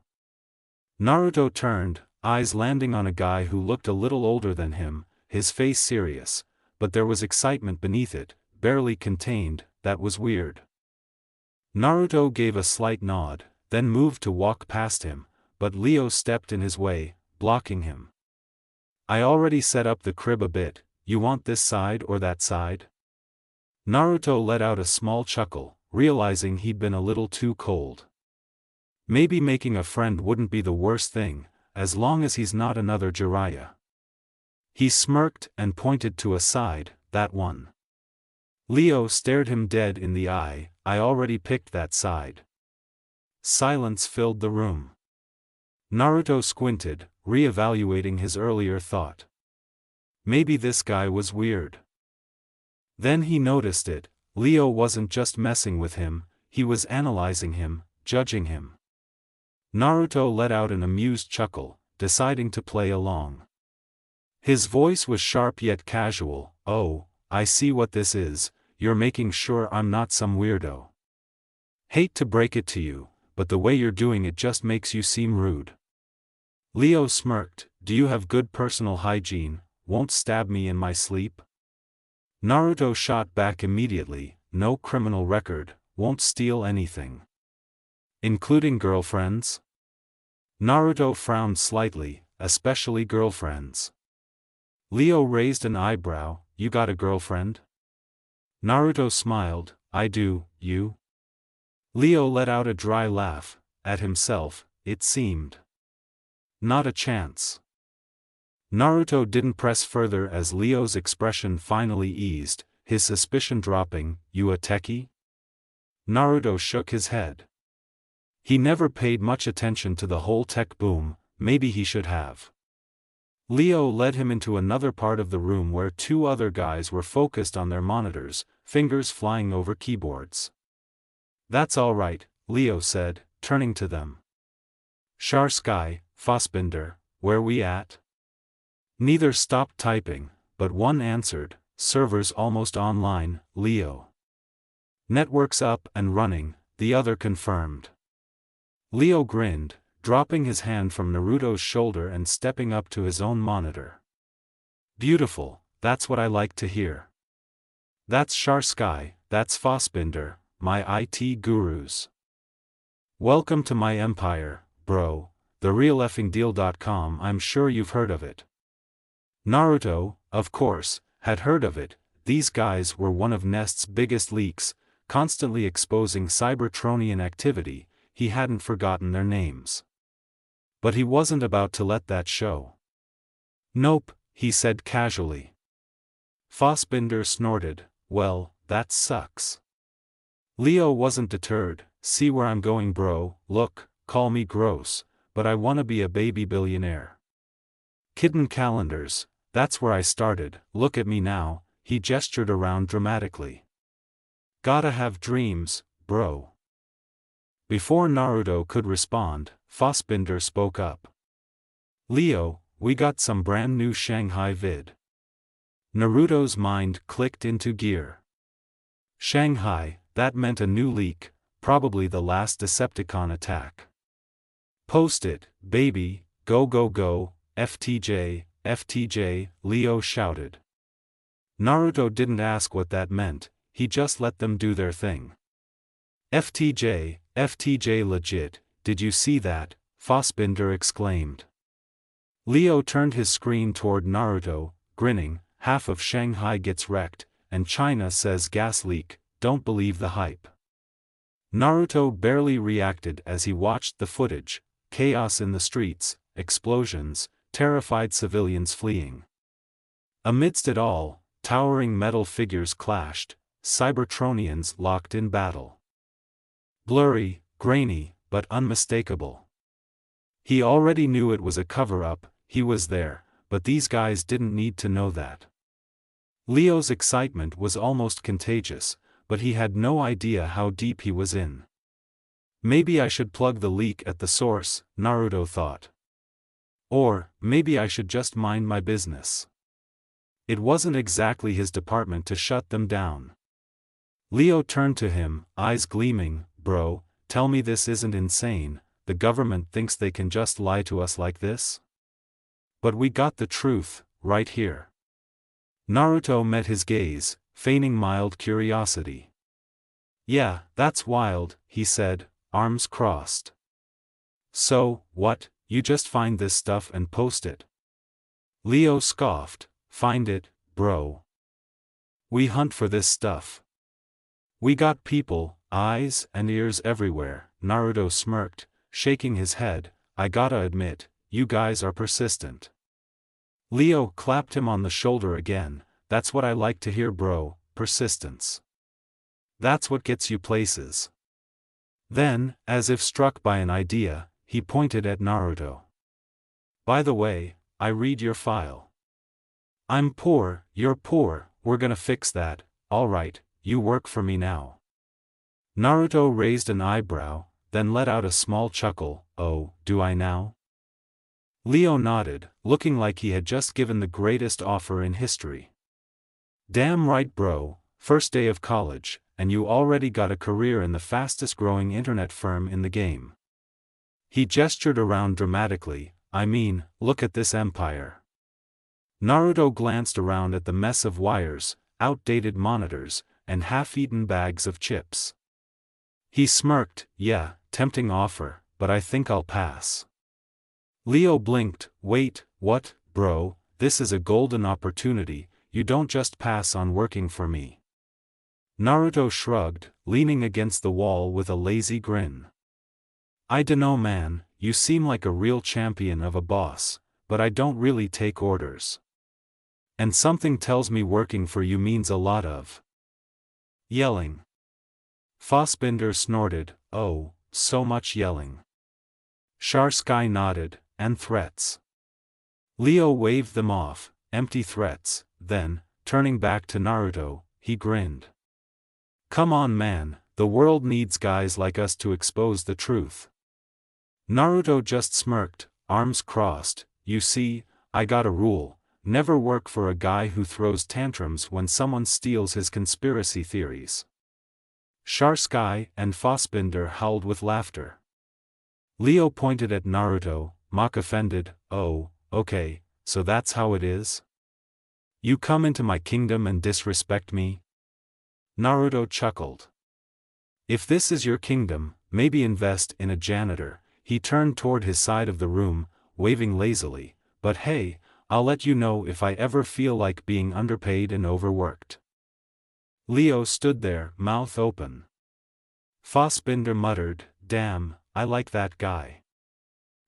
Naruto turned, eyes landing on a guy who looked a little older than him, his face serious, but there was excitement beneath it, barely contained. That was weird. Naruto gave a slight nod, then moved to walk past him, but Leo stepped in his way, blocking him. "I already set up the crib a bit, you want this side or that side?" Naruto let out a small chuckle, realizing he'd been a little too cold. Maybe making a friend wouldn't be the worst thing, as long as he's not another Jiraiya. He smirked and pointed to a side, "That one." Leo stared him dead in the eye, "I already picked that side." Silence filled the room. Naruto squinted, re-evaluating his earlier thought. Maybe this guy was weird. Then he noticed it: Leo wasn't just messing with him, he was analyzing him, judging him. Naruto let out an amused chuckle, deciding to play along. His voice was sharp yet casual. "Oh, I see what this is, you're making sure I'm not some weirdo. Hate to break it to you, but the way you're doing it just makes you seem rude." Leo smirked, do you have good personal hygiene, won't stab me in my sleep? Naruto shot back immediately, no criminal record, won't steal anything. Including girlfriends? Naruto frowned slightly, especially girlfriends. Leo raised an eyebrow, you got a girlfriend? Naruto smiled, I do, you? Leo let out a dry laugh, at himself, it seemed. Not a chance. Naruto didn't press further as Leo's expression finally eased, his suspicion dropping, you a techie? Naruto shook his head. He never paid much attention to the whole tech boom, maybe he should have. Leo led him into another part of the room where two other guys were focused on their monitors, fingers flying over keyboards. That's all right, Leo said, turning to them. Shanghai, Fassbinder, where we at? Neither stopped typing, but one answered, servers almost online, Leo. Networks up and running, the other confirmed. Leo grinned, dropping his hand from Naruto's shoulder and stepping up to his own monitor. Beautiful, that's what I like to hear. That's Shanghai, that's Fassbinder, my IT gurus. Welcome to my empire, bro, therealeffingdeal.com. I'm sure you've heard of it. Naruto, of course, had heard of it. These guys were one of Nest's biggest leaks, constantly exposing Cybertronian activity. He hadn't forgotten their names. But he wasn't about to let that show. Nope, he said casually. Fassbinder snorted, well, that sucks. Leo wasn't deterred, see where I'm going bro, look, call me gross, but I wanna be a baby billionaire. Kidden calendars, that's where I started, look at me now, he gestured around dramatically. Gotta have dreams, bro. Before Naruto could respond, Fassbinder spoke up. Leo, we got some brand new Shanghai vid. Naruto's mind clicked into gear. Shanghai, that meant a new leak, probably the last Decepticon attack. Post it, baby, go go go, FTJ, FTJ, Leo shouted. Naruto didn't ask what that meant, he just let them do their thing. FTJ, FTJ legit, did you see that? Fassbinder exclaimed. Leo turned his screen toward Naruto, grinning, half of Shanghai gets wrecked, and China says gas leak, don't believe the hype. Naruto barely reacted as he watched the footage, chaos in the streets, explosions, terrified civilians fleeing. Amidst it all, towering metal figures clashed, Cybertronians locked in battle. Blurry, grainy, but unmistakable. He already knew it was a cover-up, he was there, but these guys didn't need to know that. Leo's excitement was almost contagious, but he had no idea how deep he was in. Maybe I should plug the leak at the source, Naruto thought. Or, maybe I should just mind my business. It wasn't exactly his department to shut them down. Leo turned to him, eyes gleaming, bro, tell me this isn't insane, the government thinks they can just lie to us like this? But we got the truth, right here. Naruto met his gaze, feigning mild curiosity. Yeah, that's wild, he said, arms crossed. So, what, you just find this stuff and post it? Leo scoffed, find it, bro. We hunt for this stuff. We got people, eyes and ears everywhere, Naruto smirked, shaking his head, I gotta admit, you guys are persistent. Leo clapped him on the shoulder again, that's what I like to hear bro, persistence. That's what gets you places. Then, as if struck by an idea, he pointed at Naruto. By the way, I read your file. I'm poor, you're poor, we're gonna fix that, alright, you work for me now. Naruto raised an eyebrow, then let out a small chuckle, oh, do I now? Leo nodded, looking like he had just given the greatest offer in history. Damn right bro, first day of college, and you already got a career in the fastest growing internet firm in the game. He gestured around dramatically, I mean, look at this empire. Naruto glanced around at the mess of wires, outdated monitors, and half-eaten bags of chips. He smirked, yeah, tempting offer, but I think I'll pass. Leo blinked, wait, what, bro, this is a golden opportunity, you don't just pass on working for me. Naruto shrugged, leaning against the wall with a lazy grin. I dunno man, you seem like a real champion of a boss, but I don't really take orders. And something tells me working for you means a lot of yelling. Fassbinder snorted, oh, so much yelling. Shanghai nodded, and threats. Leo waved them off, empty threats, then, turning back to Naruto, he grinned. Come on man, the world needs guys like us to expose the truth. Naruto just smirked, arms crossed, you see, I got a rule, never work for a guy who throws tantrums when someone steals his conspiracy theories. Shanghai and Fassbinder howled with laughter. Leo pointed at Naruto, mock offended, oh, okay, so that's how it is? You come into my kingdom and disrespect me? Naruto chuckled. If this is your kingdom, maybe invest in a janitor. He turned toward his side of the room, waving lazily, but hey, I'll let you know if I ever feel like being underpaid and overworked. Leo stood there, mouth open. Fassbinder muttered, damn, I like that guy.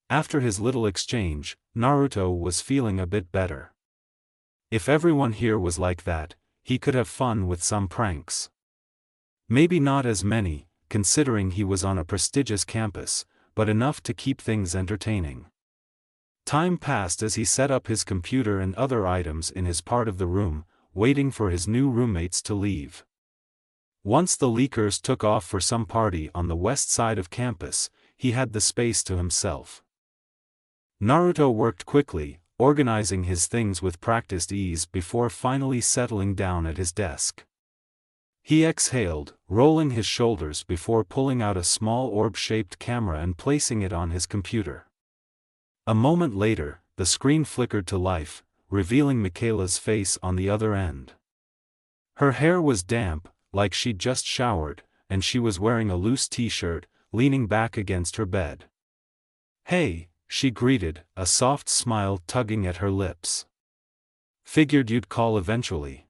After his little exchange, Naruto was feeling a bit better. If everyone here was like that, he could have fun with some pranks. Maybe not as many, considering he was on a prestigious campus, but enough to keep things entertaining. Time passed as he set up his computer and other items in his part of the room, waiting for his new roommates to leave. Once the leakers took off for some party on the west side of campus, he had the space to himself. Naruto worked quickly, organizing his things with practiced ease before finally settling down at his desk. He exhaled, rolling his shoulders before pulling out a small orb-shaped camera and placing it on his computer. A moment later, the screen flickered to life, revealing Michaela's face on the other end. Her hair was damp, like she'd just showered, and she was wearing a loose t-shirt, leaning back against her bed. Hey, she greeted, a soft smile tugging at her lips. Figured you'd call eventually.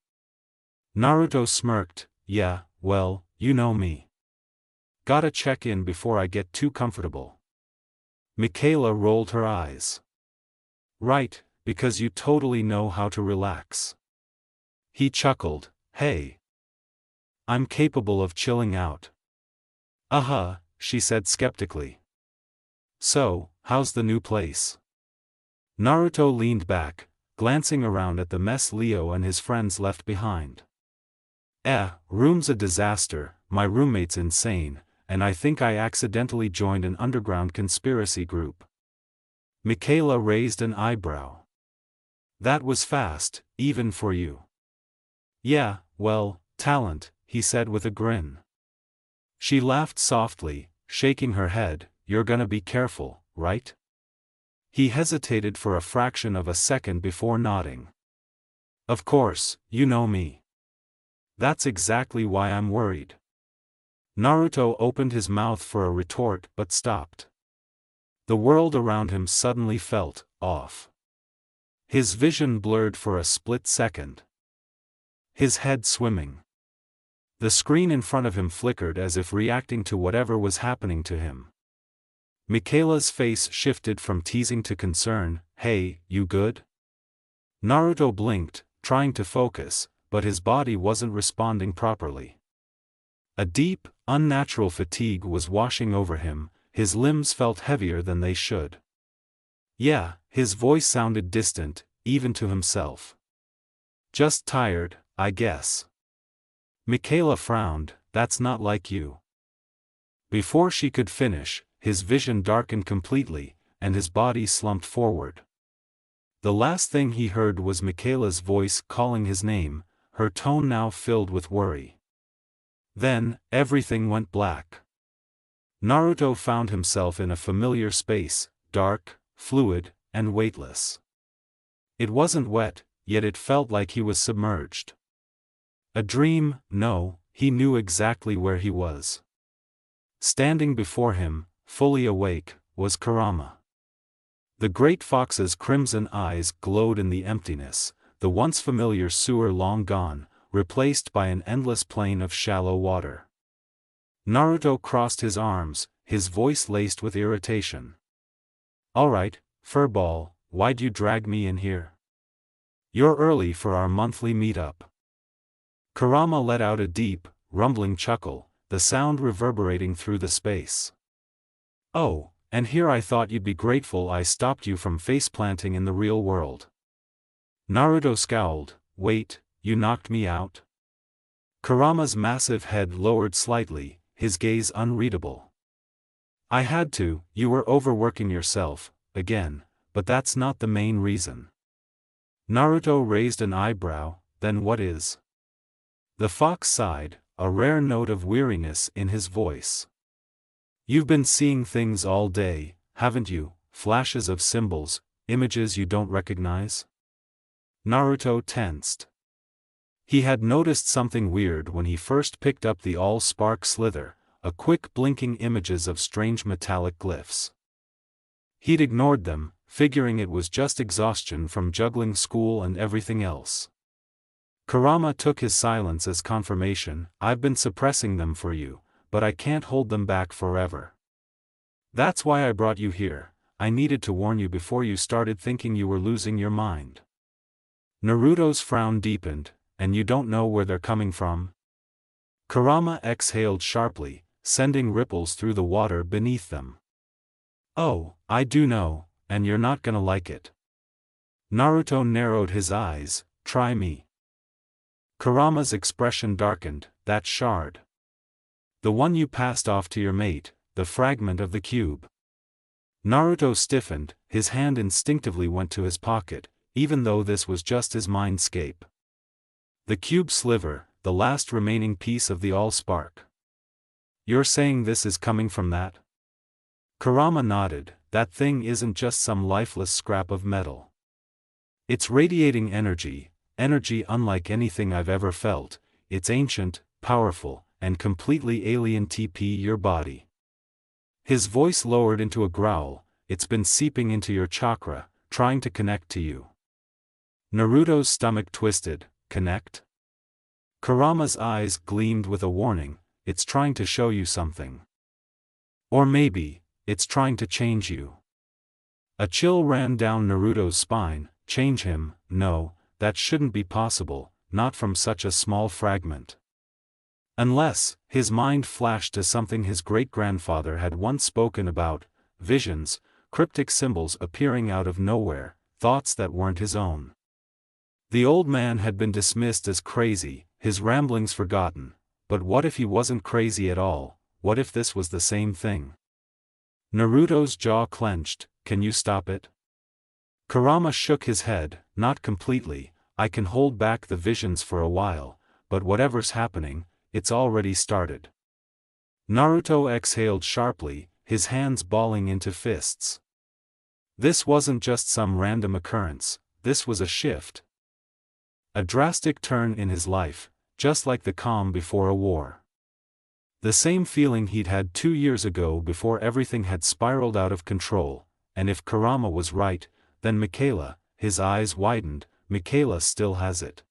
Naruto smirked, yeah, well, you know me. Gotta check in before I get too comfortable. Michaela rolled her eyes. Right, because you totally know how to relax. He chuckled, hey. I'm capable of chilling out. She said skeptically. So, how's the new place? Naruto leaned back, glancing around at the mess Leo and his friends left behind. Room's a disaster, my roommate's insane, and I think I accidentally joined an underground conspiracy group. Michaela raised an eyebrow. That was fast, even for you. Yeah, well, talent, he said with a grin. She laughed softly, shaking her head, you're gonna be careful, right? He hesitated for a fraction of a second before nodding. Of course, you know me. That's exactly why I'm worried. Naruto opened his mouth for a retort but stopped. The world around him suddenly felt off. His vision blurred for a split second. His head swimming. The screen in front of him flickered as if reacting to whatever was happening to him. Michaela's face shifted from teasing to concern, hey, you good? Naruto blinked, trying to focus, but his body wasn't responding properly. A deep, unnatural fatigue was washing over him, his limbs felt heavier than they should. Yeah, his voice sounded distant, even to himself. Just tired, I guess. Michaela frowned, that's not like you. Before she could finish, his vision darkened completely, and his body slumped forward. The last thing he heard was Michaela's voice calling his name, her tone now filled with worry. Then, everything went black. Naruto found himself in a familiar space, dark, fluid, and weightless. It wasn't wet, yet it felt like he was submerged. A dream? No, he knew exactly where he was. Standing before him, fully awake, was Kurama. The great fox's crimson eyes glowed in the emptiness, the once familiar sewer long gone, replaced by an endless plain of shallow water. Naruto crossed his arms, his voice laced with irritation. "Alright, furball, why'd you drag me in here? You're early for our monthly meetup." Kurama let out a deep, rumbling chuckle, the sound reverberating through the space. "Oh, and here I thought you'd be grateful I stopped you from faceplanting in the real world." Naruto scowled. "Wait, you knocked me out?" Kurama's massive head lowered slightly, his gaze unreadable. "I had to, you were overworking yourself, again, but that's not the main reason." Naruto raised an eyebrow. "Then what is?" The fox sighed, a rare note of weariness in his voice. "You've been seeing things all day, haven't you? Flashes of symbols, images you don't recognize?" Naruto tensed. He had noticed something weird when he first picked up the allspark slither, a quick blinking images of strange metallic glyphs. He'd ignored them, figuring it was just exhaustion from juggling school and everything else. Kurama took his silence as confirmation. "I've been suppressing them for you, but I can't hold them back forever. That's why I brought you here. I needed to warn you before you started thinking you were losing your mind." Naruto's frown deepened. "And you don't know where they're coming from?" Kurama exhaled sharply, sending ripples through the water beneath them. "Oh, I do know, and you're not gonna like it." Naruto narrowed his eyes. "Try me." Kurama's expression darkened. "That shard. The one you passed off to your mate, the fragment of the cube." Naruto stiffened, his hand instinctively went to his pocket, even though this was just his mindscape. The cube sliver, the last remaining piece of the allspark. "You're saying this is coming from that?" Kurama nodded. "That thing isn't just some lifeless scrap of metal. It's radiating energy, energy unlike anything I've ever felt. It's ancient, powerful, and completely alien to your body." His voice lowered into a growl. "It's been seeping into your chakra, trying to connect to you." Naruto's stomach twisted. "Connect?" Kurama's eyes gleamed with a warning. "It's trying to show you something. Or maybe, it's trying to change you." A chill ran down Naruto's spine. "Change him? No, that shouldn't be possible, not from such a small fragment. Unless," his mind flashed to something his great-grandfather had once spoken about, visions, cryptic symbols appearing out of nowhere, thoughts that weren't his own. The old man had been dismissed as crazy, his ramblings forgotten, but what if he wasn't crazy at all? What if this was the same thing? Naruto's jaw clenched. "Can you stop it?" Kurama shook his head. "Not completely, I can hold back the visions for a while, but whatever's happening, it's already started." Naruto exhaled sharply, his hands balling into fists. This wasn't just some random occurrence, this was a shift. A drastic turn in his life, just like the calm before a war. The same feeling he'd had 2 years ago before everything had spiraled out of control, and if Kurama was right, then Michaela, his eyes widened, Michaela still has it.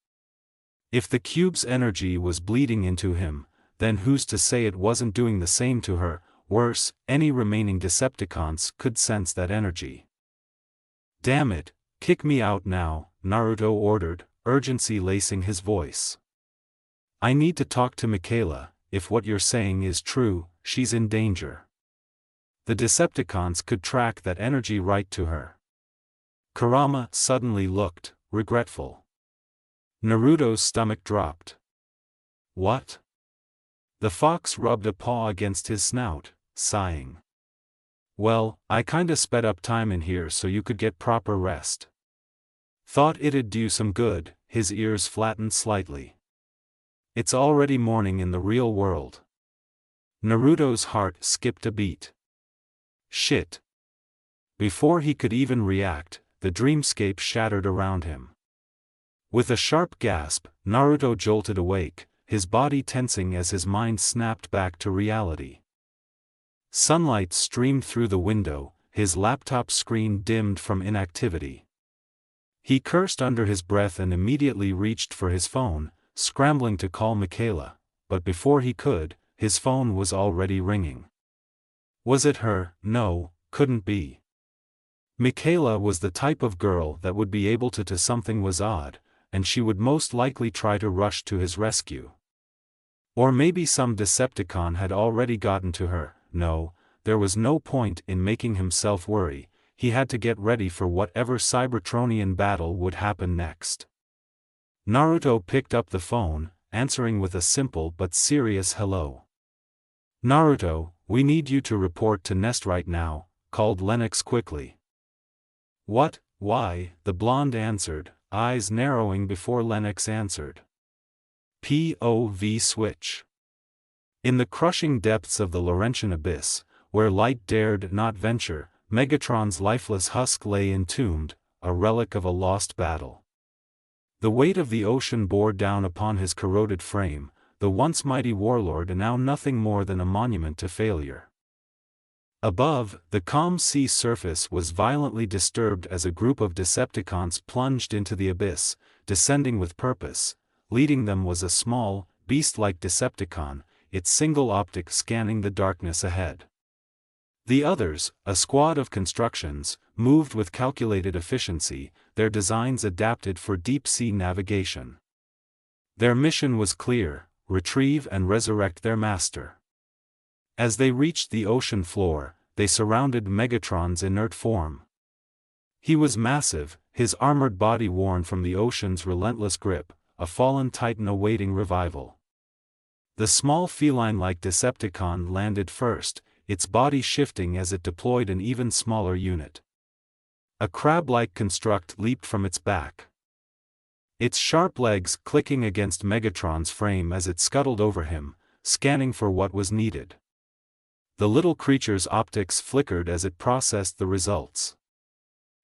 If the cube's energy was bleeding into him, then who's to say it wasn't doing the same to her? Worse, any remaining Decepticons could sense that energy. "Damn it, kick me out now," Naruto ordered, urgency lacing his voice. "I need to talk to Michaela. If what you're saying is true, she's in danger. The Decepticons could track that energy right to her." Kurama suddenly looked regretful. Naruto's stomach dropped. "What?" The fox rubbed a paw against his snout, sighing. "Well, I kinda sped up time in here so you could get proper rest. Thought it'd do some good." His ears flattened slightly. "It's already morning in the real world." Naruto's heart skipped a beat. Shit. Before he could even react, the dreamscape shattered around him. With a sharp gasp, Naruto jolted awake, his body tensing as his mind snapped back to reality. Sunlight streamed through the window, his laptop screen dimmed from inactivity. He cursed under his breath and immediately reached for his phone, scrambling to call Michaela, but before he could, his phone was already ringing. Was it her? No, couldn't be. Michaela was the type of girl that would be able to something was odd, and she would most likely try to rush to his rescue. Or maybe some Decepticon had already gotten to her. No, there was no point in making himself worry, he had to get ready for whatever Cybertronian battle would happen next. Naruto picked up the phone, answering with a simple but serious hello. "Naruto, we need you to report to Nest right now," called Lennox quickly. "What? Why?" the blonde answered, eyes narrowing before Lennox answered. POV switch. In the crushing depths of the Laurentian abyss, where light dared not venture, Megatron's lifeless husk lay entombed, a relic of a lost battle. The weight of the ocean bore down upon his corroded frame, the once mighty warlord now nothing more than a monument to failure. Above, the calm sea surface was violently disturbed as a group of Decepticons plunged into the abyss, descending with purpose. Leading them was a small, beast-like Decepticon, its single optic scanning the darkness ahead. The others, a squad of constructions, moved with calculated efficiency, their designs adapted for deep-sea navigation. Their mission was clear: retrieve and resurrect their master. As they reached the ocean floor, they surrounded Megatron's inert form. He was massive, his armored body worn from the ocean's relentless grip, a fallen titan awaiting revival. The small feline-like Decepticon landed first, its body shifting as it deployed an even smaller unit. A crab-like construct leaped from its back, its sharp legs clicking against Megatron's frame as it scuttled over him, scanning for what was needed. The little creature's optics flickered as it processed the results.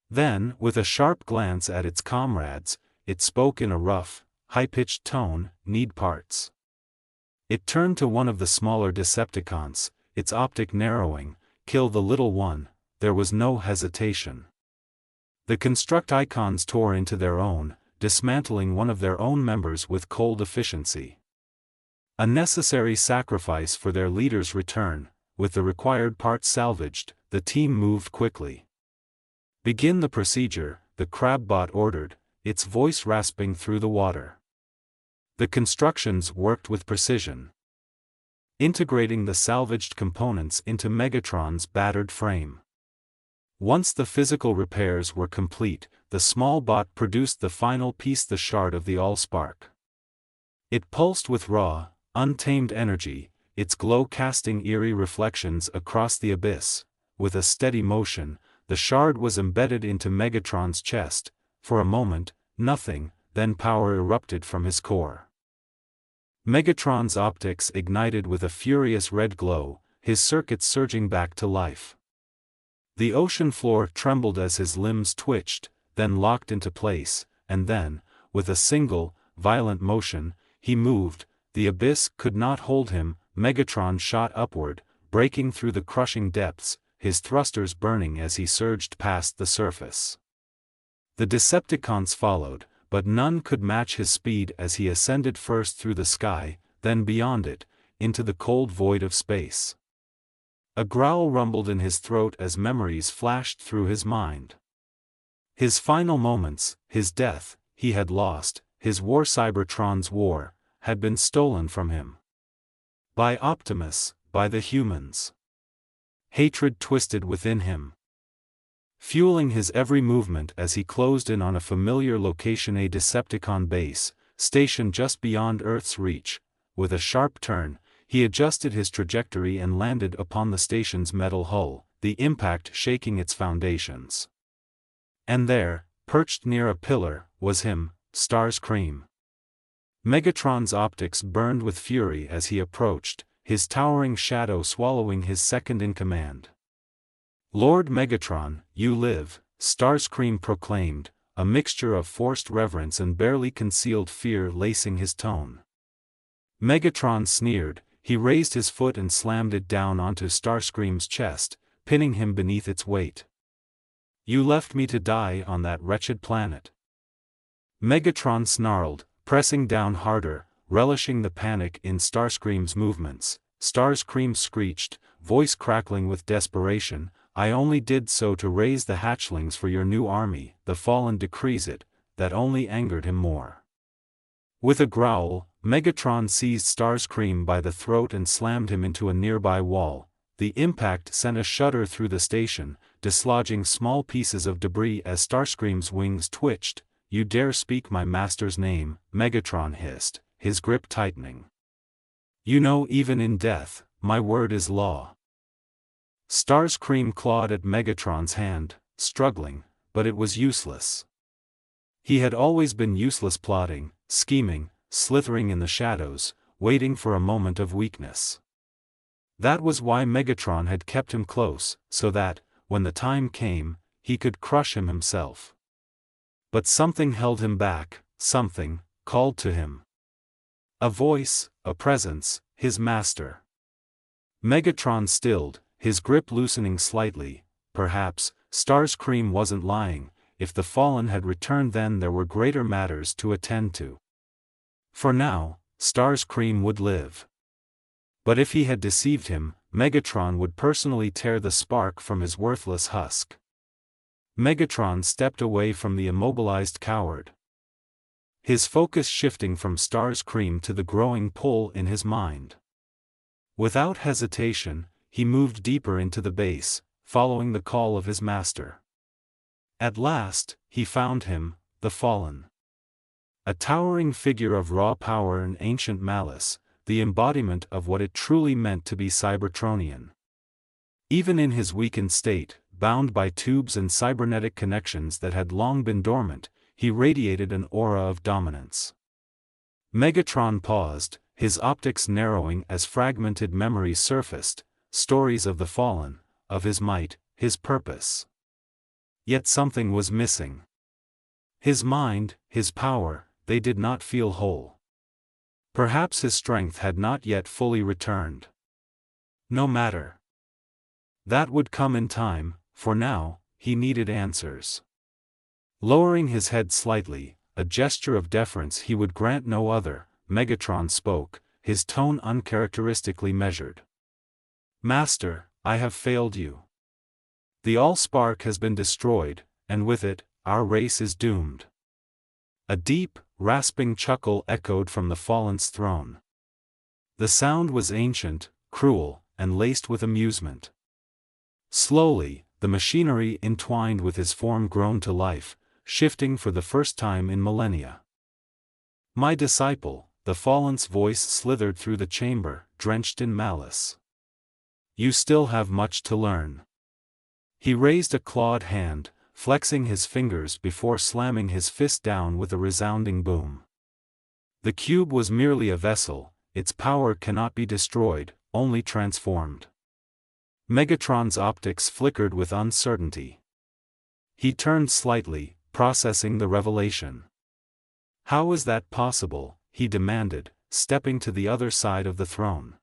Then, with a sharp glance at its comrades, it spoke in a rough, high-pitched tone, "Need parts." It turned to one of the smaller Decepticons, its optic narrowing, "Kill the little one." There was no hesitation. The construct icons tore into their own, dismantling one of their own members with cold efficiency. A necessary sacrifice for their leader's return, with the required parts salvaged, the team moved quickly. "Begin the procedure," the crabbot ordered, its voice rasping through the water. The constructions worked with precision, integrating the salvaged components into Megatron's battered frame. Once the physical repairs were complete, the small bot produced the final piece, the shard of the allspark. It pulsed with raw, untamed energy, its glow casting eerie reflections across the abyss. With a steady motion, the shard was embedded into Megatron's chest. For a moment, nothing, then power erupted from his core. Megatron's optics ignited with a furious red glow, his circuits surging back to life. The ocean floor trembled as his limbs twitched, then locked into place, and then, with a single, violent motion, he moved. The abyss could not hold him. Megatron shot upward, breaking through the crushing depths, his thrusters burning as he surged past the surface. The Decepticons followed, but none could match his speed as he ascended first through the sky, then beyond it, into the cold void of space. A growl rumbled in his throat as memories flashed through his mind. His final moments, his death, he had lost, his war, Cybertron's war, had been stolen from him. By Optimus, by the humans. Hatred twisted within him, fueling his every movement as he closed in on a familiar location, a Decepticon base, stationed just beyond Earth's reach. With a sharp turn, he adjusted his trajectory and landed upon the station's metal hull, the impact shaking its foundations. And there, perched near a pillar, was him, Starscream. Megatron's optics burned with fury as he approached, his towering shadow swallowing his second in command. Lord Megatron, you live, Starscream proclaimed, a mixture of forced reverence and barely concealed fear lacing his tone. Megatron sneered. He raised his foot and slammed it down onto Starscream's chest, pinning him beneath its weight. You left me to die on that wretched planet. Megatron snarled, pressing down harder, relishing the panic in Starscream's movements. Starscream screeched, voice crackling with desperation, I only did so to raise the hatchlings for your new army. The Fallen decrees it. That only angered him more. With a growl, Megatron seized Starscream by the throat and slammed him into a nearby wall. The impact sent a shudder through the station, dislodging small pieces of debris as Starscream's wings twitched. You dare speak my master's name, Megatron hissed, his grip tightening. You know, even in death, my word is law. Starscream clawed at Megatron's hand, struggling, but it was useless. He had always been useless, plotting, scheming, slithering in the shadows, waiting for a moment of weakness. That was why Megatron had kept him close, so that, when the time came, he could crush him himself. But something held him back, something called to him. A voice, a presence, his master. Megatron stilled, his grip loosening slightly. Perhaps Starscream wasn't lying. If the Fallen had returned, then there were greater matters to attend to. For now, Starscream would live. But if he had deceived him, Megatron would personally tear the spark from his worthless husk. Megatron stepped away from the immobilized coward, his focus shifting from Starscream to the growing pull in his mind. Without hesitation, he moved deeper into the base, following the call of his master. At last, he found him, the Fallen. A towering figure of raw power and ancient malice, the embodiment of what it truly meant to be Cybertronian. Even in his weakened state, bound by tubes and cybernetic connections that had long been dormant, he radiated an aura of dominance. Megatron paused, his optics narrowing as fragmented memories surfaced, stories of the Fallen, of his might, his purpose. Yet something was missing. His mind, his power, they did not feel whole. Perhaps his strength had not yet fully returned. No matter. That would come in time. For now, he needed answers. Lowering his head slightly, a gesture of deference he would grant no other, Megatron spoke, his tone uncharacteristically measured. Master, I have failed you. The allspark has been destroyed, and with it, our race is doomed. A deep, rasping chuckle echoed from the Fallen's throne. The sound was ancient, cruel, and laced with amusement. Slowly, the machinery entwined with his form grown to life, shifting for the first time in millennia. My disciple, the Fallen's voice slithered through the chamber, drenched in malice. You still have much to learn. He raised a clawed hand, flexing his fingers before slamming his fist down with a resounding boom. The cube was merely a vessel, its power cannot be destroyed, only transformed. Megatron's optics flickered with uncertainty. He turned slightly, processing the revelation. How is that possible? He demanded, stepping to the other side of the throne.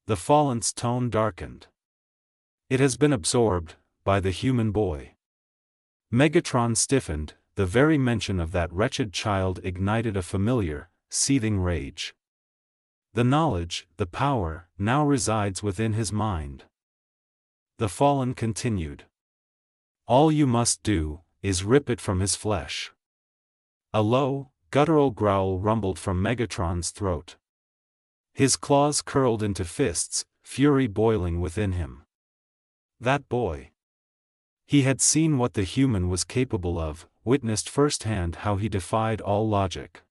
The Fallen's tone darkened. It has been absorbed by the human boy. Megatron stiffened, the very mention of that wretched child ignited a familiar, seething rage. The knowledge, the power, now resides within his mind. The Fallen continued. All you must do, is rip it from his flesh. A low, guttural growl rumbled from Megatron's throat. His claws curled into fists, fury boiling within him. That boy. He had seen what the human was capable of, witnessed firsthand how he defied all logic.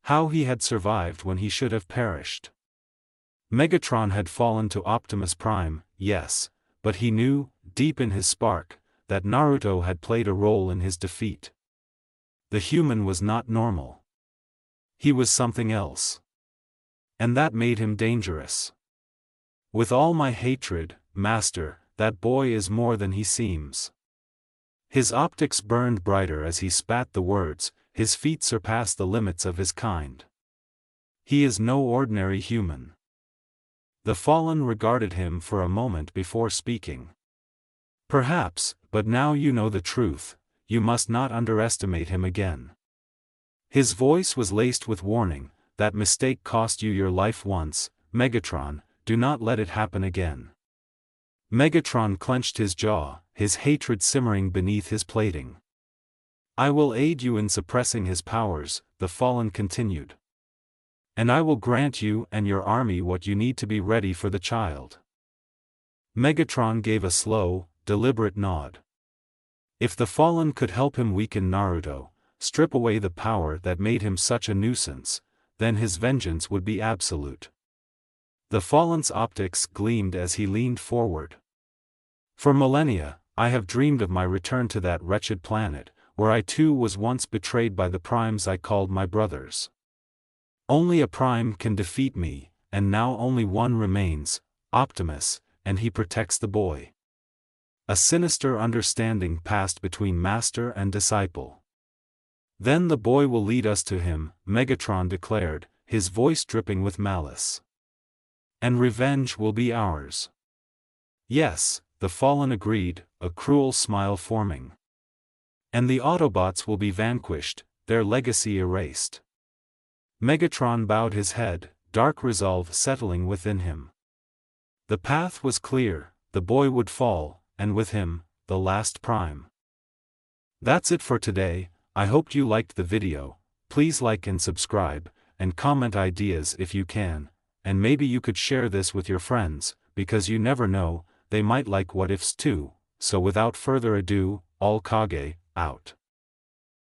How he had survived when he should have perished. Megatron had fallen to Optimus Prime, yes, but he knew, deep in his spark, that Naruto had played a role in his defeat. The human was not normal. He was something else. And that made him dangerous. With all my hatred, Master, that boy is more than he seems. His optics burned brighter as he spat the words, his feat surpassed the limits of his kind. He is no ordinary human. The fallen regarded him for a moment before speaking. Perhaps, but now you know the truth, you must not underestimate him again. His voice was laced with warning, that mistake cost you your life once, Megatron, do not let it happen again. Megatron clenched his jaw, his hatred simmering beneath his plating. I will aid you in suppressing his powers, the fallen continued. And I will grant you and your army what you need to be ready for the child. Megatron gave a slow, deliberate nod. If the fallen could help him weaken Naruto, strip away the power that made him such a nuisance, then his vengeance would be absolute. The fallen's optics gleamed as he leaned forward. For millennia, I have dreamed of my return to that wretched planet, where I too was once betrayed by the primes I called my brothers. Only a prime can defeat me, and now only one remains, Optimus, and he protects the boy. A sinister understanding passed between master and disciple. Then the boy will lead us to him, Megatron declared, his voice dripping with malice. And revenge will be ours. Yes, the fallen agreed, a cruel smile forming. And the Autobots will be vanquished, their legacy erased. Megatron bowed his head, dark resolve settling within him. The path was clear, the boy would fall, and with him, the last prime. That's it for today. I hope you liked the video. Please like and subscribe, and comment ideas if you can, and maybe you could share this with your friends, because you never know, they might like what ifs too. So without further ado, all KAGE, out.